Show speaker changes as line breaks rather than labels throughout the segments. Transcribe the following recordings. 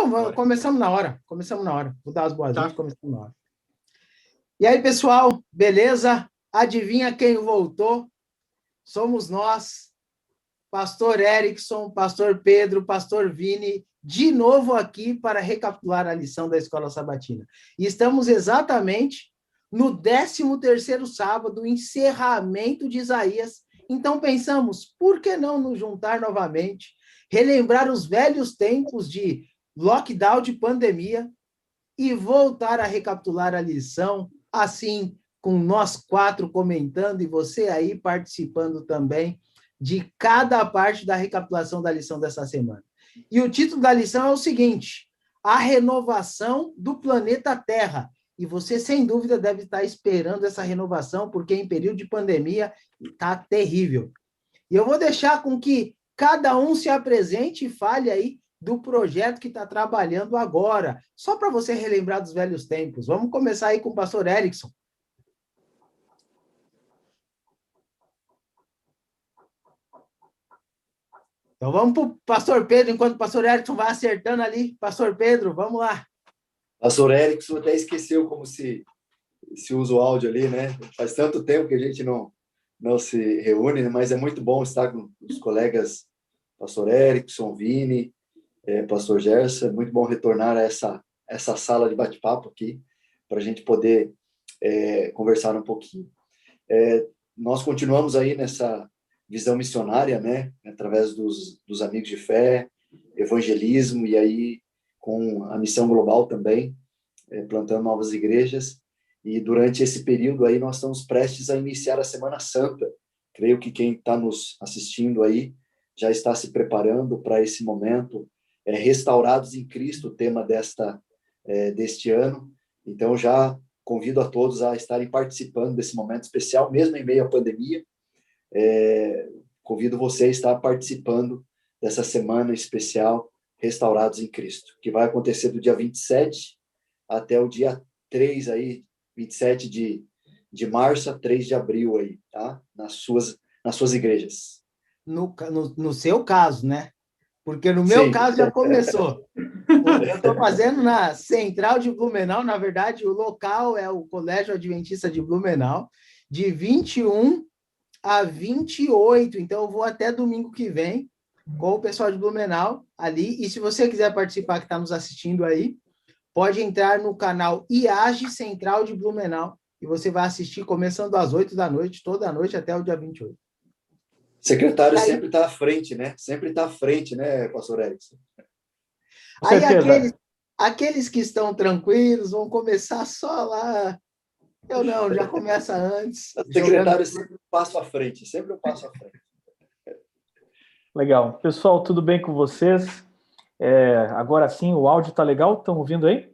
Não, começamos na hora. Vou dar as boas-vindas, começamos na hora. E aí, pessoal, beleza? Adivinha quem voltou? Somos nós, Pastor Erickson, Pastor Pedro, Pastor Vini, de novo aqui para recapitular a lição da Escola Sabatina. E estamos exatamente no 13º sábado, encerramento de Isaías. Então pensamos, por que não nos juntar novamente, relembrar os velhos tempos de lockdown, de pandemia, e voltar a recapitular a lição, assim, com nós 4 comentando e você aí participando também de cada parte da recapitulação da lição dessa semana. E o título da lição é o seguinte: a renovação do planeta Terra. E você, sem dúvida, deve estar esperando essa renovação, porque em período de pandemia está terrível. E eu vou deixar com que cada um se apresente e fale aí do projeto que está trabalhando agora, só para você relembrar dos velhos tempos. Vamos começar aí com o pastor Erickson. Então vamos para o pastor Pedro, enquanto o pastor Erickson vai acertando ali. Pastor Pedro, vamos lá.
Pastor Erickson até esqueceu como se usa o áudio ali, né? Faz tanto tempo que a gente não se reúne, mas é muito bom estar com os colegas pastor Erickson, Vini, pastor Gerson. É muito bom retornar a essa sala de bate-papo aqui, para a gente poder conversar um pouquinho. Nós continuamos aí nessa visão missionária, né? Através dos amigos de fé, evangelismo, e aí com a missão global também, plantando novas igrejas. E durante esse período aí nós estamos prestes a iniciar a Semana Santa. Creio que quem está nos assistindo aí já está se preparando para esse momento. Restaurados em Cristo, o tema deste ano. Então já convido a todos a estarem participando desse momento especial, mesmo em meio à pandemia. Convido você a estar participando dessa semana especial Restaurados em Cristo, que vai acontecer do dia 27 até o dia 3 aí, 27 de março a 3 de abril aí, tá? Nas suas igrejas.
No seu caso, né? Porque no meu caso já começou. Eu estou fazendo na Central de Blumenau, na verdade, o local é o Colégio Adventista de Blumenau, de 21 a 28, então eu vou até domingo que vem com o pessoal de Blumenau ali, e se você quiser participar, que está nos assistindo aí, pode entrar no canal IAGE Central de Blumenau, e você vai assistir começando às 8 da noite, toda a noite até o dia 28.
Secretário sempre está à frente, né? Sempre está à frente, né, pastor Erickson?
Aí aqueles que estão tranquilos vão começar só lá. Eu não, já começa antes.
O secretário sempre um passo à frente, sempre um passo à frente.
Legal. Pessoal, tudo bem com vocês? Agora sim, o áudio está legal? Estão ouvindo aí?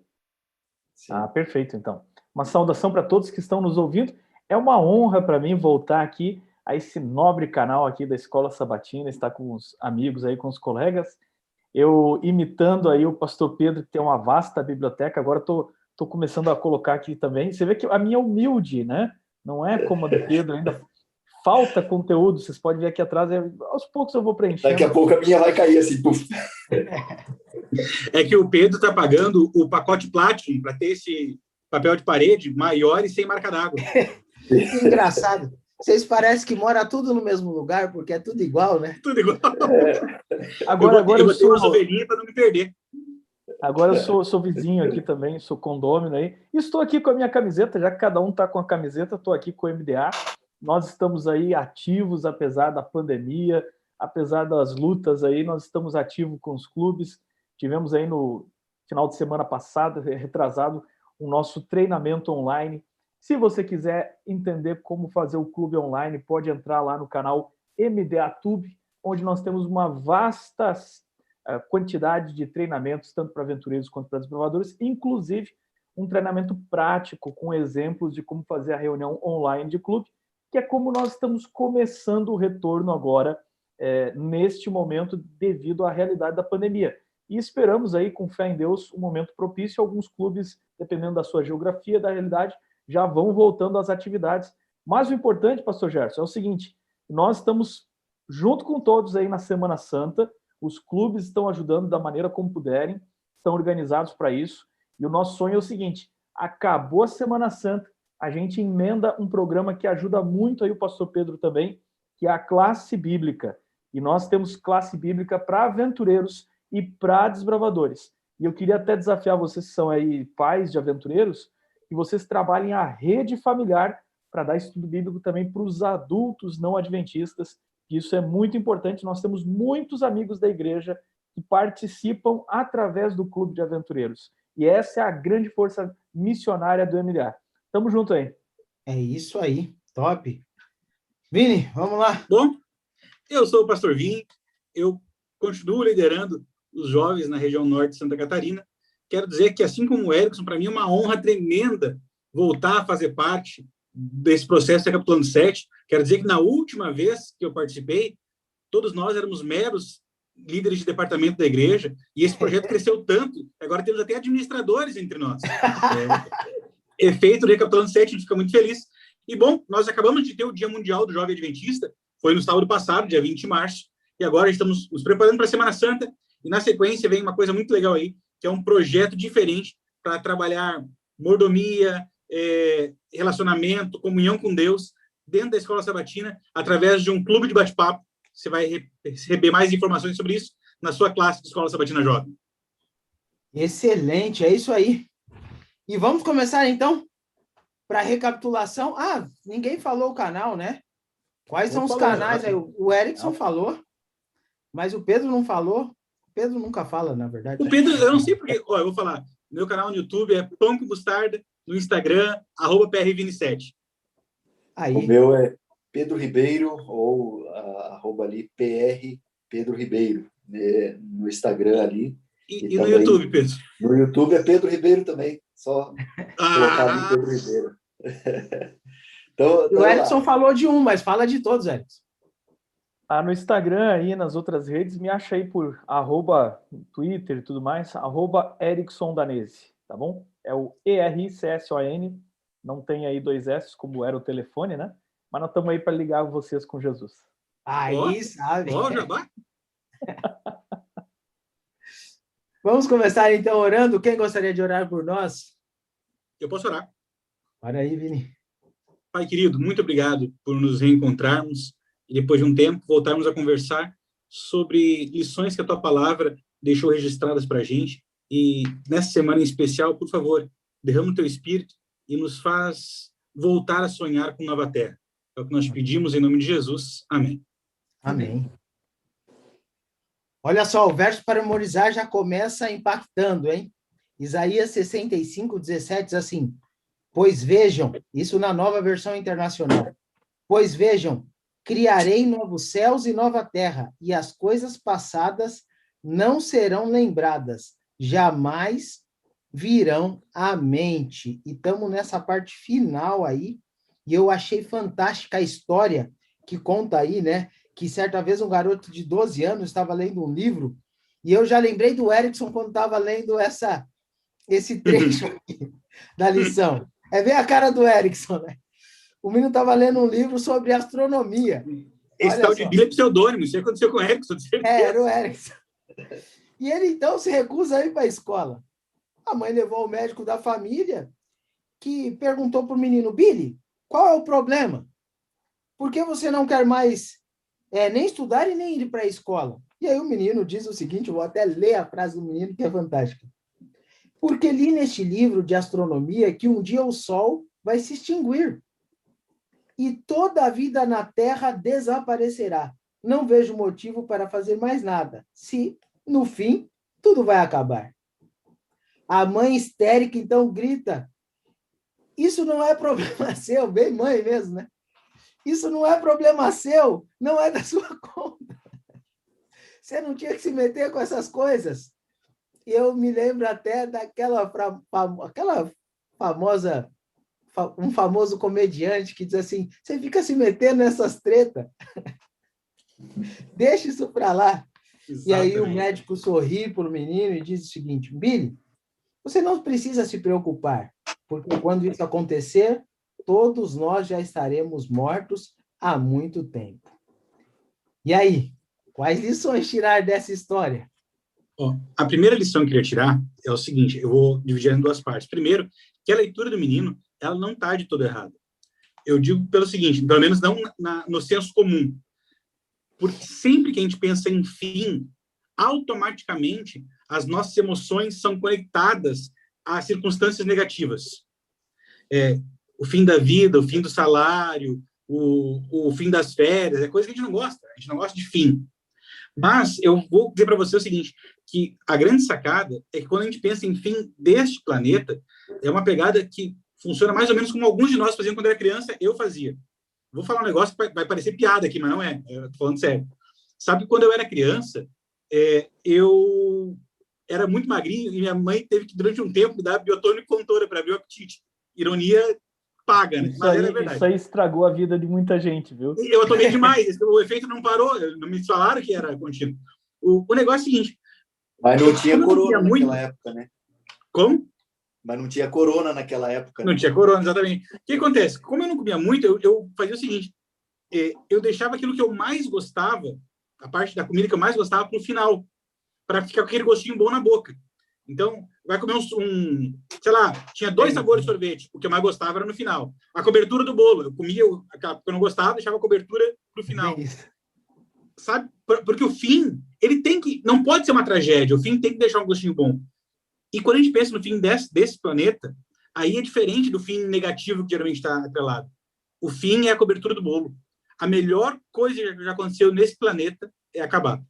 Sim. Perfeito, então. Uma saudação para todos que estão nos ouvindo. É uma honra para mim voltar aqui a esse nobre canal aqui da Escola Sabatina, estar com os amigos aí, com os colegas. Eu imitando aí o pastor Pedro, que tem uma vasta biblioteca, agora estou começando a colocar aqui também. Você vê que a minha é humilde, né? Não é como a do Pedro, ainda falta conteúdo. Vocês podem ver aqui atrás, aos poucos eu vou preenchendo.
Daqui a pouco a minha vai cair assim, puf.
É que o Pedro está pagando o pacote Platinum para ter esse papel de parede maior e sem marca d'água.
Engraçado. Vocês parecem que moram tudo no mesmo lugar, porque é tudo igual, né?
Tudo igual.
Agora
eu sou umas ovelhinhas para não me perder.
Agora eu sou vizinho aqui também, sou condômino aí. E estou aqui com a minha camiseta, já que cada um está com a camiseta, estou aqui com o MDA. Nós estamos aí ativos, apesar da pandemia, apesar das lutas aí, nós estamos ativos com os clubes. Tivemos aí no final de semana passado, retrasado, o nosso treinamento online. Se você quiser entender como fazer o clube online, pode entrar lá no canal MDA Tube, onde nós temos uma vasta quantidade de treinamentos, tanto para aventureiros quanto para desbravadores, inclusive um treinamento prático com exemplos de como fazer a reunião online de clube, que é como nós estamos começando o retorno agora, neste momento, devido à realidade da pandemia. E esperamos aí, com fé em Deus, um momento propício. Alguns clubes, dependendo da sua geografia, da realidade, já vão voltando às atividades. Mas o importante, pastor Gerson, é o seguinte: nós estamos junto com todos aí na Semana Santa, os clubes estão ajudando da maneira como puderem. estão organizados para isso. E o nosso sonho é o seguinte: acabou a Semana Santa, a gente emenda um programa que ajuda muito aí o pastor Pedro também, que é a classe bíblica. E nós temos classe bíblica para aventureiros e para desbravadores. E eu queria até desafiar vocês que são aí pais de aventureiros, que vocês trabalhem a rede familiar para dar estudo bíblico também para os adultos não adventistas. Isso é muito importante. Nós temos muitos amigos da igreja que participam através do Clube de Aventureiros. E essa é a grande força missionária do MDA. Tamo junto aí.
É isso aí. Top. Vini, vamos lá.
Bom, eu sou o pastor Vini, eu continuo liderando os jovens na região norte de Santa Catarina. Quero dizer que, assim como o Erickson, para mim é uma honra tremenda voltar a fazer parte desse processo Recapitulando 7. Quero dizer que na última vez que eu participei, todos nós éramos meros líderes de departamento da igreja, e esse projeto cresceu tanto, agora temos até administradores entre nós. Efeito do Recapitulando 7, a gente fica muito feliz. E, bom, nós acabamos de ter o Dia Mundial do Jovem Adventista, foi no sábado passado, dia 20 de março, e agora estamos nos preparando para a Semana Santa, e na sequência vem uma coisa muito legal aí, que é um projeto diferente para trabalhar mordomia, relacionamento, comunhão com Deus, dentro da Escola Sabatina, através de um clube de bate-papo. Você vai receber mais informações sobre isso na sua classe de Escola Sabatina Jovem.
Excelente, é isso aí. E vamos começar, então, para a recapitulação. Ah, ninguém falou o canal, né? Quais são os canais aí? O Erickson falou, mas o Pedro não falou. O Pedro nunca fala, na verdade.
O Pedro, eu não sei porque... Ó, eu vou falar. Meu canal no YouTube é Pão com Mostarda, no Instagram, @PRVini7.
Aí.
O meu é Pedro Ribeiro, ou @ali, PR Pedro Ribeiro, né, no Instagram ali.
E no YouTube, Pedro?
No YouTube é Pedro Ribeiro também, só colocar ali Pedro Ribeiro. Então,
o Erickson falou de um, mas fala de todos, Erickson.
No Instagram e nas outras redes, me acha aí por @Twitter e tudo mais, @Erickson Danese, tá bom? É o ERICSON, não tem aí 2 S, como era o telefone, né? Mas nós estamos aí para ligar vocês com Jesus.
Aí, sabe.
Jabá.
Vamos começar, então, orando. Quem gostaria de orar por nós?
Eu posso orar.
Ora aí, Vini.
Pai querido, muito obrigado por nos reencontrarmos e, depois de um tempo, voltarmos a conversar sobre lições que a Tua Palavra deixou registradas para a gente. E, nessa semana em especial, por favor, derrama o Teu Espírito e nos faz voltar a sonhar com Nova Terra. É o que nós pedimos em nome de Jesus. Amém.
Amém. Olha só, o verso para memorizar já começa impactando, hein? Isaías 65:17 diz assim: pois vejam, isso na Nova Versão Internacional, pois vejam, criarei novos céus e nova terra, e as coisas passadas não serão lembradas, jamais virão à mente. E estamos nessa parte final aí, e eu achei fantástica a história que conta aí, né? Que certa vez um garoto de 12 anos estava lendo um livro, e eu já lembrei do Erickson quando estava lendo esse trecho aqui da lição. É bem a cara do Erickson, né? O menino estava lendo um livro sobre astronomia.
Esse tal de Bíblia é pseudônimo, isso aconteceu com o Erickson.
Era o Erickson. E ele, então, se recusa a ir para a escola. A mãe levou o médico da família, que perguntou para o menino: Billy, qual é o problema? Por que você não quer mais nem estudar e nem ir para a escola? E aí o menino diz o seguinte, vou até ler a frase do menino, que é fantástica. Porque li neste livro de astronomia que um dia o Sol vai se extinguir e toda a vida na Terra desaparecerá. Não vejo motivo para fazer mais nada, se, no fim, tudo vai acabar. A mãe histérica, então, grita: isso não é problema seu, bem mãe mesmo, né? Isso não é problema seu, não é da sua conta. Você não tinha que se meter com essas coisas. E eu me lembro até daquela famosa, um famoso comediante que diz assim: você fica se metendo nessas tretas. Deixa isso para lá. Exatamente. E aí o médico sorri para o menino e diz o seguinte: Billy, você não precisa se preocupar, porque quando isso acontecer, todos nós já estaremos mortos há muito tempo. E aí, quais lições tirar dessa história?
Ó, a primeira lição que eu queria tirar é o seguinte, eu vou dividir em duas partes. Primeiro, que a leitura do menino, ela não está de todo errada. Eu digo pelo seguinte, pelo menos não no senso comum. Porque sempre que a gente pensa em fim, automaticamente as nossas emoções são conectadas a circunstâncias negativas. O fim da vida, o fim do salário, o fim das férias, é coisa que a gente não gosta. A gente não gosta de fim. Mas eu vou dizer para você o seguinte, que a grande sacada é que quando a gente pensa em fim deste planeta, é uma pegada que funciona mais ou menos como alguns de nós faziam quando era criança, eu fazia. Vou falar um negócio que vai parecer piada aqui, mas não é. Eu tô falando sério. Sabe, quando eu era criança, eu era muito magrinho e minha mãe teve que, durante um tempo, me dar biotônico com tontora para abrir o apetite. Ironia paga, né? Mas era verdade.
Isso aí estragou a vida de muita gente, viu?
Eu tomei demais. O efeito não parou. Não me falaram que era contínuo. O negócio é o seguinte...
Mas não tinha corona naquela época, né?
Como?
Mas não tinha corona naquela época.
Não tinha corona, exatamente. O que acontece? Como eu não comia muito, eu fazia o seguinte, eu deixava aquilo que eu mais gostava, a parte da comida que eu mais gostava, para o final, para ficar com aquele gostinho bom na boca. Então, vai comer sei lá, tinha 2 sabores de sorvete, o que eu mais gostava era no final. A cobertura do bolo, eu comia aquela que eu não gostava, deixava a cobertura para o final. Sabe? Porque o fim, ele tem que... Não pode ser uma tragédia, o fim tem que deixar um gostinho bom. E quando a gente pensa no fim desse planeta, aí é diferente do fim negativo que geralmente está atrelado. O fim é a cobertura do bolo. A melhor coisa que já aconteceu nesse planeta é acabar.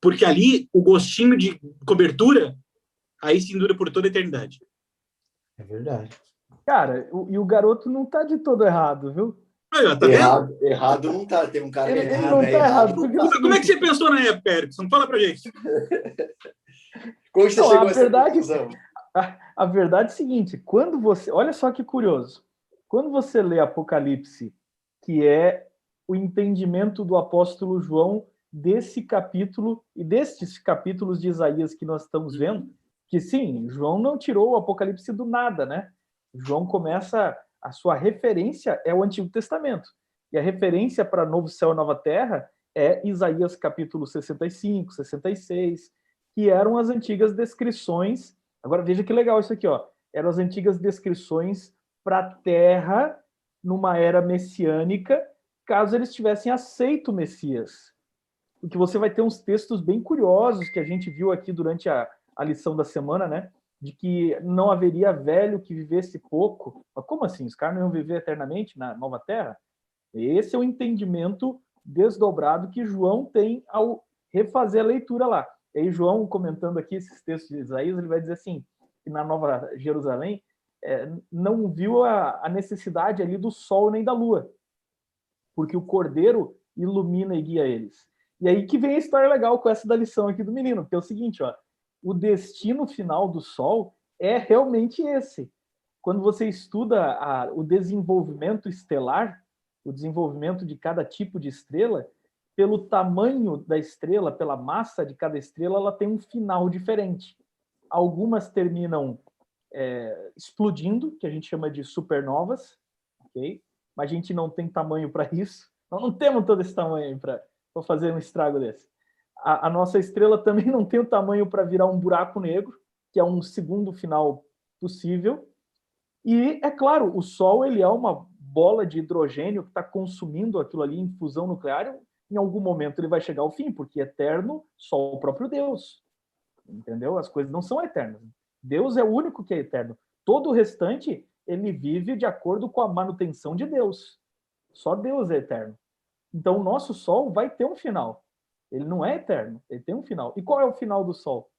Porque ali, o gostinho de cobertura, aí sim dura por toda a eternidade.
É verdade.
Cara, e o garoto não tá de todo errado, viu?
Tá
errado não tá. Tem um cara que
ele não tá errado.
Como é que você pensou na época, Erickson? Fala pra gente.
Como você chegou a essa conclusão?
A verdade é a seguinte, quando você... Olha só que curioso. Quando você lê Apocalipse, que é o entendimento do apóstolo João desse capítulo e destes capítulos de Isaías que nós estamos vendo, que sim, João não tirou o Apocalipse do nada, né? João começa... A sua referência é o Antigo Testamento. E a referência para Novo Céu e Nova Terra é Isaías capítulo 65, 66, que eram as antigas descrições. Agora veja que legal isso aqui, ó. Eram as antigas descrições para a Terra numa era messiânica, caso eles tivessem aceito o Messias. Porque você vai ter uns textos bem curiosos que a gente viu aqui durante a lição da semana, né? De que não haveria velho que vivesse pouco. Mas como assim? Os caras não iam viver eternamente na Nova Terra? Esse é o entendimento desdobrado que João tem ao refazer a leitura lá. E aí João, comentando aqui esses textos de Isaías, ele vai dizer assim, que na Nova Jerusalém não viu a necessidade ali do sol nem da lua, porque o Cordeiro ilumina e guia eles. E aí que vem a história legal com essa da lição aqui do menino, que é o seguinte, ó, o destino final do Sol é realmente esse. Quando você estuda o desenvolvimento estelar, o desenvolvimento de cada tipo de estrela, pelo tamanho da estrela, pela massa de cada estrela, ela tem um final diferente. Algumas terminam explodindo, que a gente chama de supernovas, ok? Mas a gente não tem tamanho para isso. Nós não temos todo esse tamanho para fazer um estrago desse. A nossa estrela também não tem o tamanho para virar um buraco negro, que é um segundo final possível. E, é claro, o Sol ele é uma bola de hidrogênio que está consumindo aquilo ali em fusão nuclear. Em algum momento ele vai chegar ao fim, porque eterno só o próprio Deus. Entendeu? As coisas não são eternas. Deus é o único que é eterno. Todo o restante, ele vive de acordo com a manutenção de Deus. Só Deus é eterno. Então, o nosso Sol vai ter um final. Ele não é eterno, ele tem um final. E qual é o final do Sol?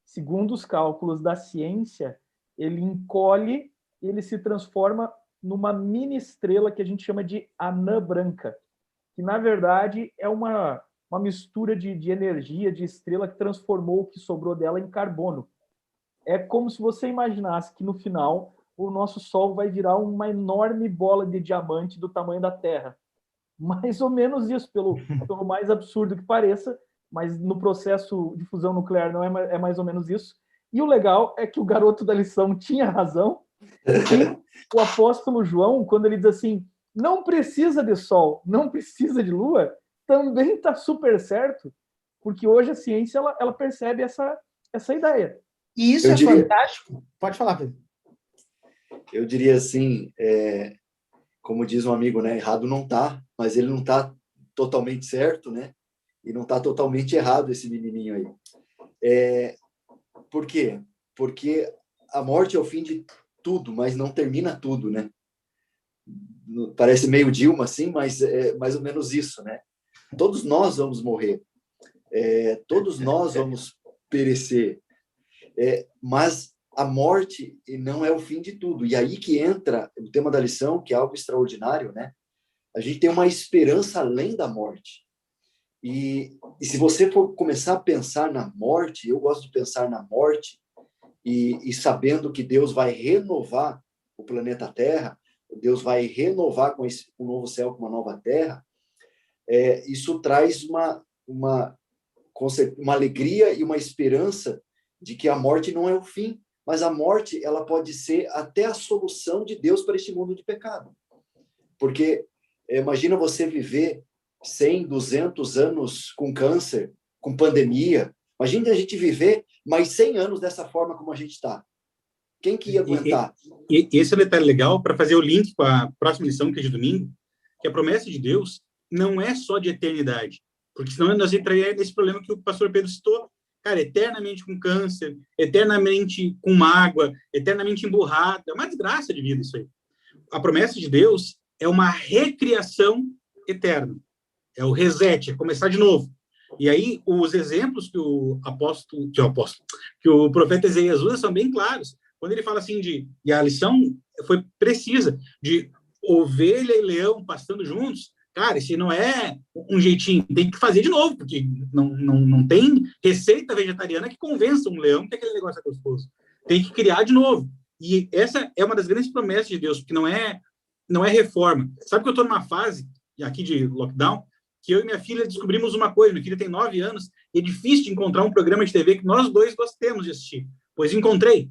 Segundo os cálculos da ciência, ele encolhe, ele se transforma numa mini estrela que a gente chama de anã branca, que na verdade é uma mistura de energia, de estrela que transformou o que sobrou dela em carbono. É como se você imaginasse que no final o nosso Sol vai virar uma enorme bola de diamante do tamanho da Terra. Mais ou menos isso, pelo mais absurdo que pareça, mas no processo de fusão nuclear não é mais ou menos isso. E o legal é que o garoto da lição tinha razão, e o apóstolo João, quando ele diz assim, não precisa de sol, não precisa de lua, também está super certo, porque hoje a ciência ela percebe essa ideia.
E isso fantástico. Pode falar, Pedro.
Eu diria assim, como diz um amigo, né? Errado não está, mas ele não está totalmente certo, né? E não está totalmente errado esse menininho aí. Por quê? Porque a morte é o fim de tudo, mas não termina tudo, né? Parece meio Dilma, assim, mas é mais ou menos isso, né? Todos nós vamos morrer. Todos nós vamos perecer. Mas a morte não é o fim de tudo. E aí que entra o tema da lição, que é algo extraordinário, né? A gente tem uma esperança além da morte. E se você for começar a pensar na morte, eu gosto de pensar na morte, e sabendo que Deus vai renovar o planeta Terra, Deus vai renovar com um novo céu, com uma nova terra, isso traz uma alegria e uma esperança de que a morte não é o fim, mas a morte ela pode ser até a solução de Deus para este mundo de pecado. Porque imagina você viver 100, 200 anos com câncer, com pandemia. Imagina a gente viver mais 100 anos dessa forma como a gente está. Quem que ia aguentar?
E esse é um detalhe legal para fazer o link com a próxima lição, que é de domingo, que a promessa de Deus não é só de eternidade, porque senão nós entraríamos nesse problema que o pastor Pedro citou. Cara, eternamente com câncer, eternamente com mágoa, eternamente emburrado. É uma desgraça de vida isso aí. A promessa de Deus é uma recriação eterna. É o reset, é começar de novo. E aí, os exemplos que o profeta Isaías usa são bem claros. Quando ele fala assim e a lição foi precisa, de ovelha e leão pastando juntos, cara, esse não é um jeitinho, tem que fazer de novo, porque não tem receita vegetariana que convença um leão que aquele negócio é gostoso. Tem que criar de novo. E essa é uma das grandes promessas de Deus, porque não é reforma. Sabe que eu estou numa fase, aqui de lockdown, que eu e minha filha descobrimos uma coisa. Minha filha tem 9 anos e é difícil de encontrar um programa de TV que nós dois gostemos de assistir. Pois encontrei.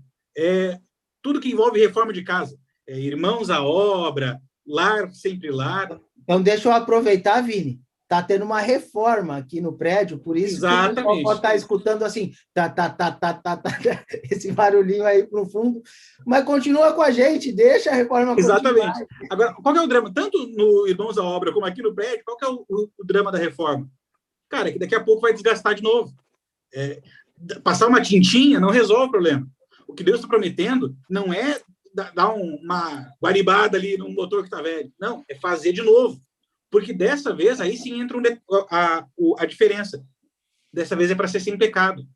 Tudo que envolve reforma de casa. Irmãos à Obra, Lar Sempre Lar.
Então, deixa eu aproveitar, Vini. Está tendo uma reforma aqui no prédio, por isso
exatamente,
que o pessoal pode estar escutando assim, esse barulhinho aí para o fundo. Mas continua com a gente, deixa a reforma
exatamente.
continuar.
Agora, qual é o drama? Tanto no Irmãos à Obra como aqui no prédio, qual que é o drama da reforma? Cara, que daqui a pouco vai desgastar de novo. Passar uma tintinha não resolve o problema. O que Deus está prometendo não é dar uma guaribada ali no motor que está velho. Não, é fazer de novo. Porque dessa vez, aí sim entra a diferença. Dessa vez é para ser sem pecado.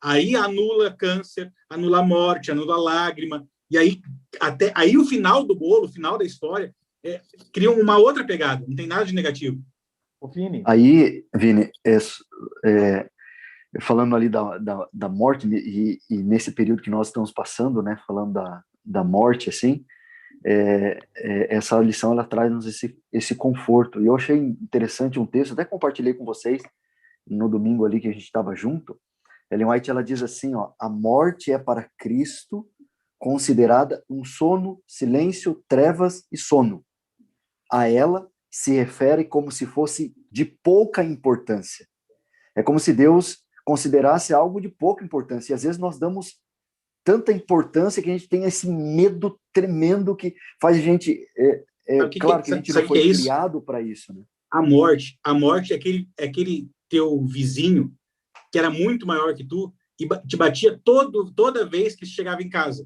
Aí anula câncer, anula morte, anula lágrima. E aí o final do bolo, o final da história, cria uma outra pegada. Não tem nada de negativo.
Vini.
Aí, Vini, falando ali da morte, e nesse período que nós estamos passando, né, falando da morte, assim, essa lição ela traz-nos esse conforto. E eu achei interessante um texto, até compartilhei com vocês no domingo ali que a gente estava junto. Ellen White ela diz assim, a morte é para Cristo considerada um sono, silêncio, trevas e sono. A ela se refere como se fosse de pouca importância. É como se Deus considerasse algo de pouca importância. E às vezes nós damos tanta importância que a gente tem esse medo tremendo que faz a gente... claro que a gente não foi criado para isso, né?
A morte é aquele teu vizinho que era muito maior que tu e te batia toda vez que chegava em casa.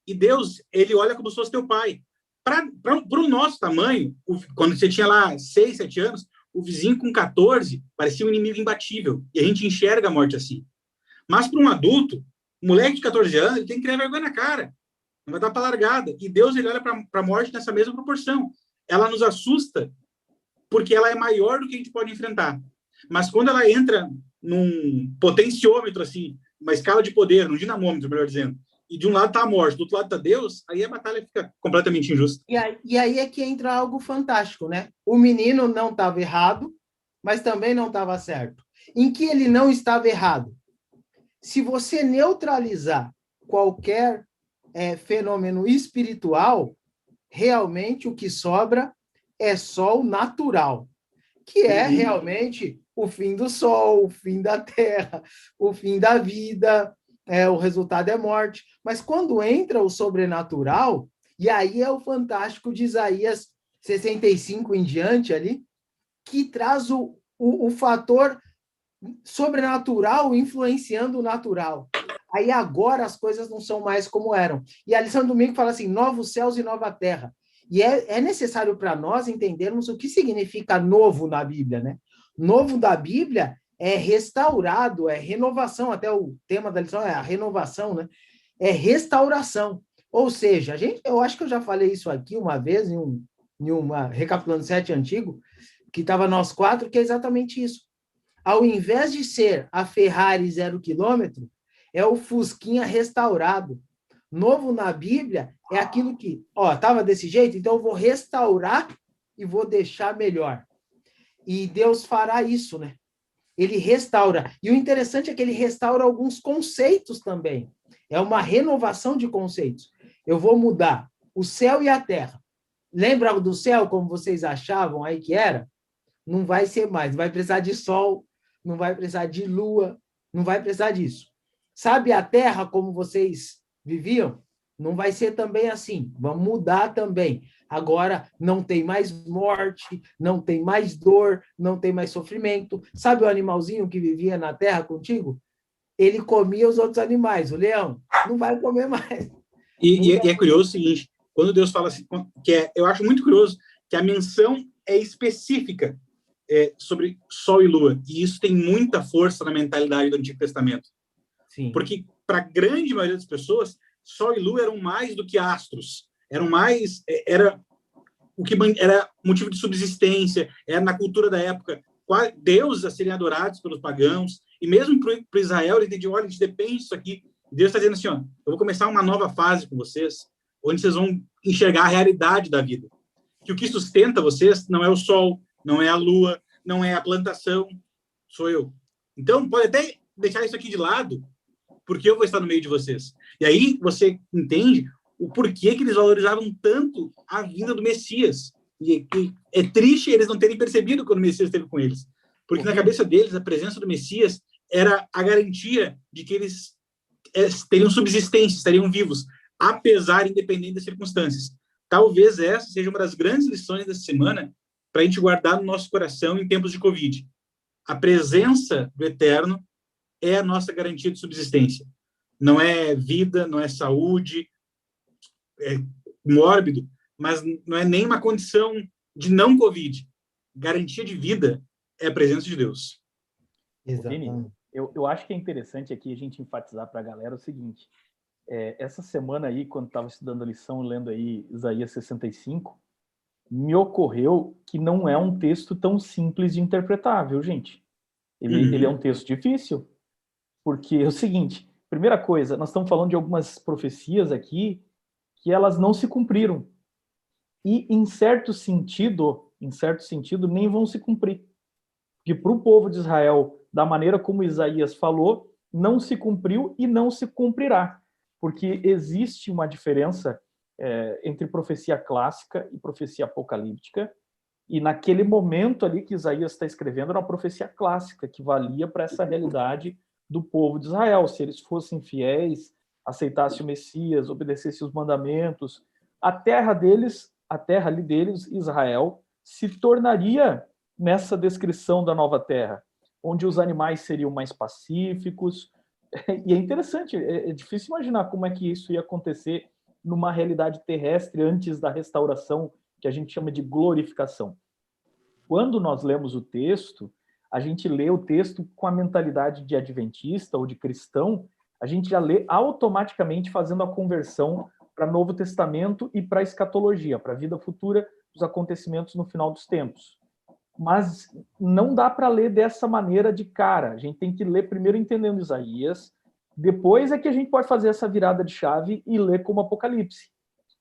E Deus, ele olha como se fosse teu pai. Para o nosso tamanho, quando você tinha lá 6, 7 anos, o vizinho com 14 parecia um inimigo imbatível. E a gente enxerga a morte assim. Mas para um adulto, um moleque de 14 anos, ele tem que criar vergonha na cara. Não vai dar para largada. E Deus, ele olha para a morte nessa mesma proporção. Ela nos assusta porque ela é maior do que a gente pode enfrentar. Mas quando ela entra num potenciômetro, assim, uma escala de poder, num dinamômetro, melhor dizendo, e de um lado está a morte, do outro lado está Deus, aí a batalha fica completamente injusta.
E aí é que entra algo fantástico, né? O menino não estava errado, mas também não estava certo. Em que ele não estava errado? Se você neutralizar qualquer fenômeno espiritual, realmente o que sobra é só o natural, que é realmente o fim do sol, o fim da terra, o fim da vida, o resultado é morte. Mas quando entra o sobrenatural, e aí é o fantástico de Isaías 65 em diante ali, que traz o fator sobrenatural influenciando o natural. Aí agora as coisas não são mais como eram. E a lição do domingo fala assim, novos céus e nova terra. E é necessário para nós entendermos o que significa novo na Bíblia, né? Novo da Bíblia é restaurado, é renovação, até o tema da lição é a renovação, né? É restauração. Ou seja, eu acho que eu já falei isso aqui uma vez, em uma Recapitulando 7 antigo, que estava nós 4, que é exatamente isso. Ao invés de ser a Ferrari 0 km, é o Fusquinha restaurado. Novo na Bíblia é aquilo que, estava desse jeito, então eu vou restaurar e vou deixar melhor. E Deus fará isso, né? Ele restaura. E o interessante é que ele restaura alguns conceitos também. É uma renovação de conceitos. Eu vou mudar o céu e a terra. Lembra do céu como vocês achavam aí que era? Não vai ser mais. Não vai precisar de sol, não vai precisar de lua, não vai precisar disso. Sabe a terra como vocês viviam? Não vai ser também assim. Vamos mudar também. Agora não tem mais morte, não tem mais dor, não tem mais sofrimento. Sabe o animalzinho que vivia na terra contigo? Ele comia os outros animais. O leão não vai comer mais.
E é curioso o seguinte, quando Deus fala assim, eu acho muito curioso que a menção é específica sobre Sol e Lua, e isso tem muita força na mentalidade do Antigo Testamento.
Sim.
Porque, para a grande maioria das pessoas, Sol e Lua eram mais do que astros, era o que era motivo de subsistência, era na cultura da época, deuses a serem adorados pelos pagãos, e mesmo para Israel, ele entendia, olha, a gente depende disso aqui. Deus está dizendo assim, eu vou começar uma nova fase com vocês, onde vocês vão enxergar a realidade da vida. Que o que sustenta vocês não é o sol, não é a lua, não é a plantação, sou eu. Então, pode até deixar isso aqui de lado, porque eu vou estar no meio de vocês. E aí você entende o porquê que eles valorizavam tanto a vinda do Messias. E é triste eles não terem percebido quando o Messias esteve com eles. Porque na cabeça deles, a presença do Messias era a garantia de que eles teriam subsistência, estariam vivos, apesar, independente das circunstâncias. Talvez essa seja uma das grandes lições dessa semana para a gente guardar no nosso coração em tempos de Covid. A presença do Eterno é a nossa garantia de subsistência. Não é vida, não é saúde, é mórbido, mas não é nem uma condição de não Covid. Garantia de vida é a presença de Deus.
Exatamente. Eu acho que é interessante aqui a gente enfatizar para a galera o seguinte, essa semana aí, quando estava estudando a lição, lendo aí Isaías 65, me ocorreu que não é um texto tão simples de interpretar, viu, gente? Ele é um texto difícil, porque é o seguinte, primeira coisa, nós estamos falando de algumas profecias aqui que elas não se cumpriram. E, em certo sentido, nem vão se cumprir. Porque para o povo de Israel, da maneira como Isaías falou, não se cumpriu e não se cumprirá. Porque existe uma diferença entre profecia clássica e profecia apocalíptica, e naquele momento ali que Isaías está escrevendo, era uma profecia clássica, que valia para essa realidade do povo de Israel. Se eles fossem fiéis, aceitassem o Messias, obedecessem os mandamentos, a terra ali deles, Israel, se tornaria nessa descrição da nova terra, onde os animais seriam mais pacíficos. E é interessante, é difícil imaginar como é que isso ia acontecer numa realidade terrestre antes da restauração, que a gente chama de glorificação. Quando nós lemos o texto, a gente lê o texto com a mentalidade de adventista ou de cristão, a gente já lê automaticamente fazendo a conversão para o Novo Testamento e para a escatologia, para a vida futura dos acontecimentos no final dos tempos. Mas não dá para ler dessa maneira de cara. A gente tem que ler primeiro entendendo Isaías, depois é que a gente pode fazer essa virada de chave e ler como Apocalipse.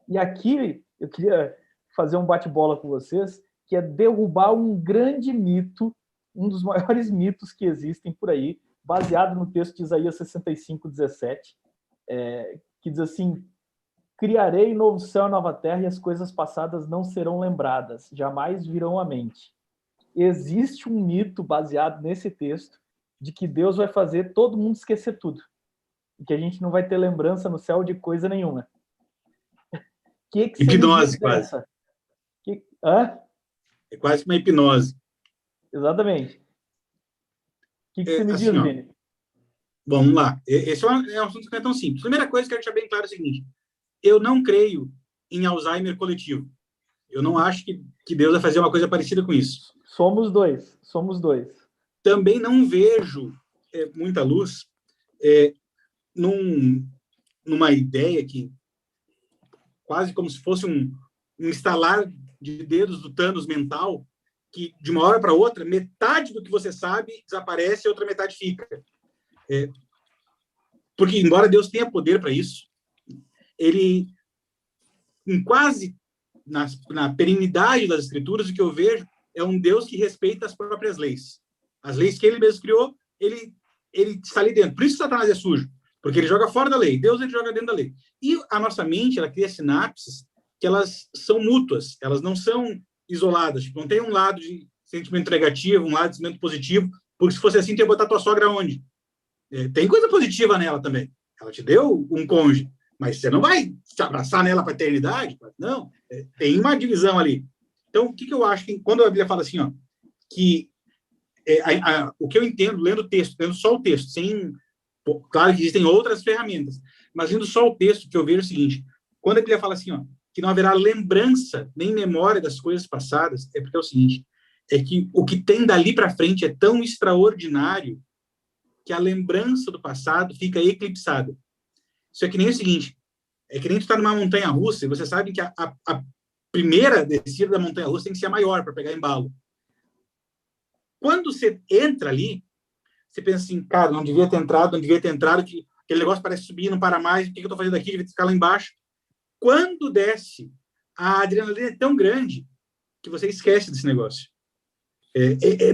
E aqui eu queria fazer um bate-bola com vocês, que é derrubar um grande mito, um dos maiores mitos que existem por aí, baseado no texto de Isaías 65, 17, que diz assim: criarei novo céu e nova terra, e as coisas passadas não serão lembradas, jamais virão à mente. existe um mito baseado nesse texto de que Deus vai fazer todo mundo esquecer tudo. E que a gente não vai ter lembrança no céu de coisa nenhuma. Que
hipnose, quase.
Hã?
É quase uma hipnose.
Exatamente. O que você me
assim,
diz, Vini?
Vamos lá. Esse é um assunto que não é tão simples. Primeira coisa que eu quero deixar bem claro é o seguinte. Eu não creio em Alzheimer coletivo. Eu não acho que Deus vai fazer uma coisa parecida com isso.
Somos dois.
Também não vejo muita luz numa ideia que quase como se fosse um estalar de dedos do Thanos mental, que de uma hora para outra, metade do que você sabe desaparece e outra metade fica. Porque, embora Deus tenha poder para isso, ele, na perenidade das Escrituras, o que eu vejo é um Deus que respeita as próprias leis. As leis que ele mesmo criou, ele está ali dentro. Por isso que Satanás é sujo, porque ele joga fora da lei. Deus, ele joga dentro da lei. E a nossa mente, ela cria sinapses que elas são mútuas, elas não são isoladas. Tipo, não tem um lado de sentimento negativo, um lado de sentimento positivo, porque se fosse assim, tu ia botar tua sogra onde? Tem coisa positiva nela também. Ela te deu um cônjuge, mas você não vai se abraçar nela para a eternidade? Não. Tem uma divisão ali. Então, o que eu acho que, quando a Bíblia fala assim, que o que eu entendo, lendo o texto, lendo só o texto, claro que existem outras ferramentas, mas lendo só o texto, que eu vejo é o seguinte, quando a Bíblia fala assim, que não haverá lembrança nem memória das coisas passadas, é porque é o seguinte, é que o que tem dali para frente é tão extraordinário que a lembrança do passado fica eclipsada. Isso é que nem o seguinte, é que nem tu está numa montanha-russa e você sabe que a primeira descida da montanha-russa tem que ser a maior para pegar embalo. Quando você entra ali, você pensa assim, cara, não devia ter entrado, que aquele negócio parece subir, não para mais, o que eu estou fazendo aqui? Devia ficar lá embaixo. Quando desce, a adrenalina é tão grande que você esquece desse negócio.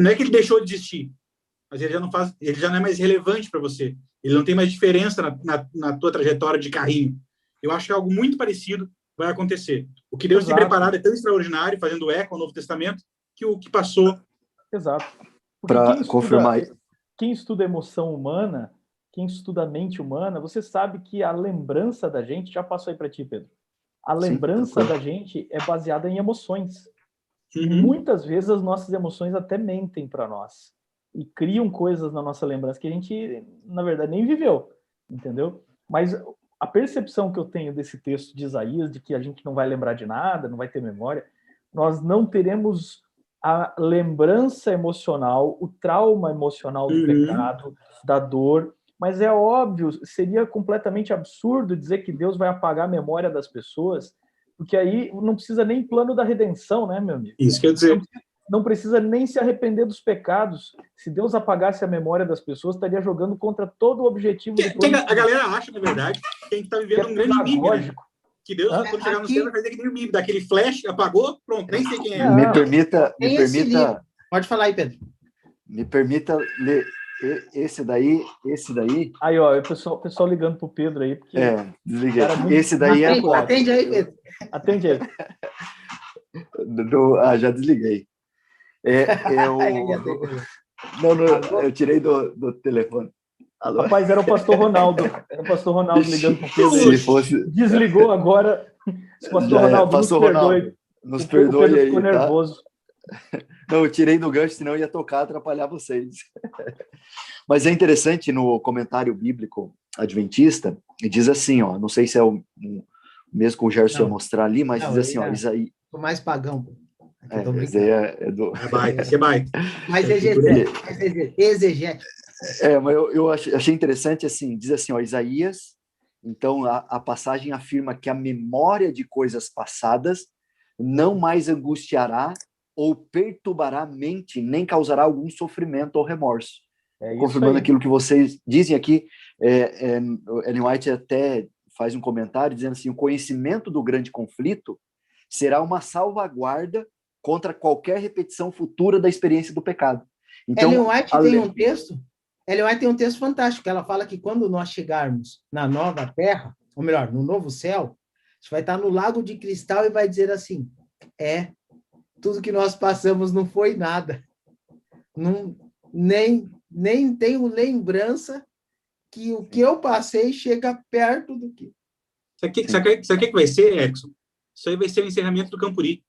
Não é que ele deixou de existir, mas ele já não é mais relevante para você. Ele não tem mais diferença na tua trajetória de carrinho. Eu acho que algo muito parecido vai acontecer. O que Deus tem preparado é tão extraordinário, fazendo eco ao Novo Testamento, que o que passou...
Exato.
Para confirmar...
Quem estuda emoção humana, quem estuda a mente humana, você sabe que a lembrança da gente, já passou aí para ti, Pedro, a lembrança da gente é baseada em emoções. E muitas vezes as nossas emoções até mentem para nós e criam coisas na nossa lembrança que a gente, na verdade, nem viveu, entendeu? Mas a percepção que eu tenho desse texto de Isaías, de que a gente não vai lembrar de nada, não vai ter memória, nós não teremos a lembrança emocional, o trauma emocional do pecado, da dor, mas é óbvio, seria completamente absurdo dizer que Deus vai apagar a memória das pessoas, porque aí não precisa nem plano da redenção, né, meu amigo?
Isso quer dizer...
Não precisa nem se arrepender dos pecados. Se Deus apagasse a memória das pessoas, estaria jogando contra todo o objetivo do plano.
A galera acha, na verdade, que a gente está vivendo um grande mime, né? Que Deus, quando chegar no céu, vai fazer aquele mime, daquele flash, apagou, pronto, nem sei quem é.
Me permita...
Pode falar aí, Pedro.
Me permita ler esse daí.
Aí, ó, o pessoal ligando pro Pedro aí. Porque
desliguei. Esse daí
atende aí, Pedro.
Atende aí.
Já desliguei. Eu tirei do telefone. Alô?
Rapaz, era o pastor Ronaldo. Ligando pro Pedro.
Se fosse...
Desligou agora. O pastor Ronaldo,
nos perdoe
Pedro
aí,
ficou nervoso.
Não, eu tirei do gancho, senão ia tocar, atrapalhar vocês. Mas é interessante, no comentário bíblico adventista, e diz assim, não sei se é o mesmo que o Gerson ia mostrar ali, mas diz assim, Isaías...
Sou mais pagão.
Esse é do...
Esse é baita.
Mais exegético.
Mas eu achei interessante, assim, diz assim, Isaías, então a passagem afirma que a memória de coisas passadas não mais angustiará ou perturbará a mente, nem causará algum sofrimento ou remorso. Confirmando aquilo que vocês dizem aqui, Ellen White até faz um comentário dizendo assim, o conhecimento do grande conflito será uma salvaguarda contra qualquer repetição futura da experiência do pecado. Então,
Ellen White tem um texto fantástico, ela fala que quando nós chegarmos na nova terra, ou melhor, no novo céu, a gente vai estar no lago de cristal e vai dizer assim, tudo que nós passamos não foi nada. Não, nem tenho lembrança que o que eu passei chega perto do que...
Sabe o que vai ser, Erickson? Isso aí vai ser o encerramento do Campuri.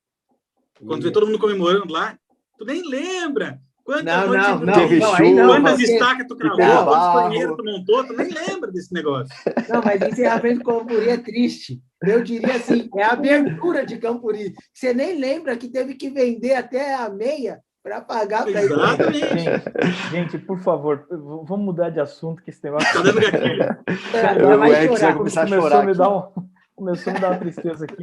Quando vê todo mundo comemorando lá, tu nem lembra quantas estacas tu cravou, quantos banheiros tu montou, tu nem lembra desse negócio.
Não, mas encerramento de Campuri é triste. Eu diria assim, é a abertura de Campuri. Você nem lembra que teve que vender até a meia para pagar para ir.
Gente, por favor, vamos mudar de assunto, que esse negócio...
Tá dando gatilho.
Vai começar a chorar
começou a me dar uma tristeza aqui.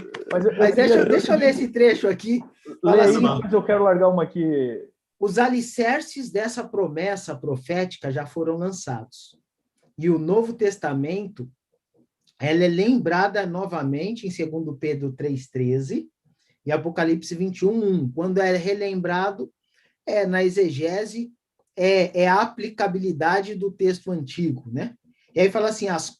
Mas
deixa eu ler esse trecho aqui.
Lê aí, depois eu quero largar uma aqui.
Os alicerces dessa promessa profética já foram lançados. E o Novo Testamento, ela é lembrada novamente em 2 Pedro 3,13 e Apocalipse 21:1. Quando é relembrado, na exegese, a aplicabilidade do texto antigo, né? E aí fala assim, as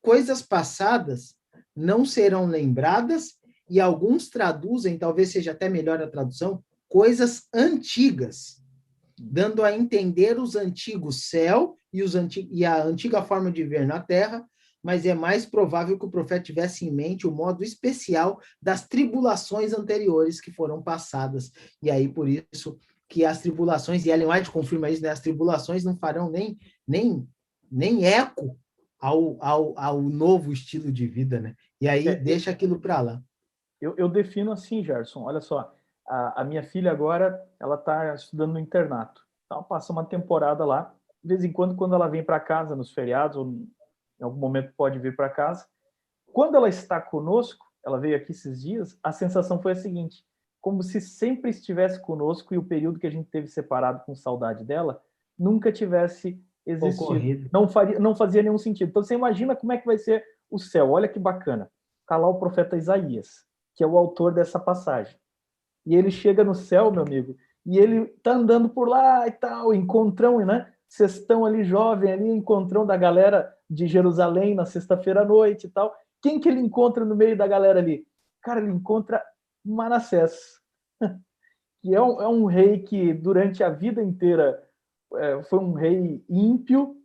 coisas passadas não serão lembradas, e alguns traduzem, talvez seja até melhor a tradução, coisas antigas, dando a entender os antigos céu e a antiga forma de ver na terra, mas é mais provável que o profeta tivesse em mente o modo especial das tribulações anteriores que foram passadas. E aí, por isso, que as tribulações, e Ellen White confirma isso, né? As tribulações não farão nem eco ao novo estilo de vida, né? E aí deixa aquilo para lá.
Eu defino assim, Gerson, olha só, a minha filha agora, ela está estudando no internato, então ela passa uma temporada lá, de vez em quando ela vem para casa nos feriados, ou em algum momento pode vir para casa, quando ela está conosco, ela veio aqui esses dias, a sensação foi a seguinte, como se sempre estivesse conosco e o período que a gente teve separado com saudade dela, nunca tivesse existido. Não fazia nenhum sentido. Então, você imagina como é que vai ser o céu. Olha que bacana. Está lá o profeta Isaías, que é o autor dessa passagem. E ele chega no céu, meu amigo, e ele está andando por lá e tal, encontrão, né? Sextão ali, jovem, ali, encontrão da galera de Jerusalém na sexta-feira à noite e tal. Quem que ele encontra no meio da galera ali? Cara, ele encontra Manassés, que é um rei que durante a vida inteira foi um rei ímpio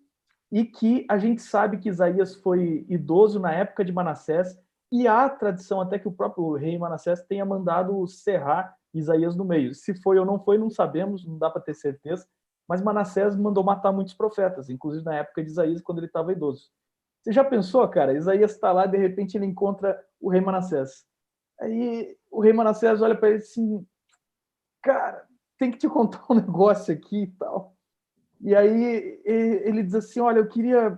e que a gente sabe que Isaías foi idoso na época de Manassés e há tradição até que o próprio rei Manassés tenha mandado serrar Isaías no meio. Se foi ou não foi, não sabemos, não dá para ter certeza, mas Manassés mandou matar muitos profetas, inclusive na época de Isaías, quando ele estava idoso. Você já pensou, cara? Isaías está lá, de repente ele encontra o rei Manassés. Aí o rei Manassés olha para ele assim, cara, tem que te contar um negócio aqui e tal. E aí ele diz assim, olha, eu queria...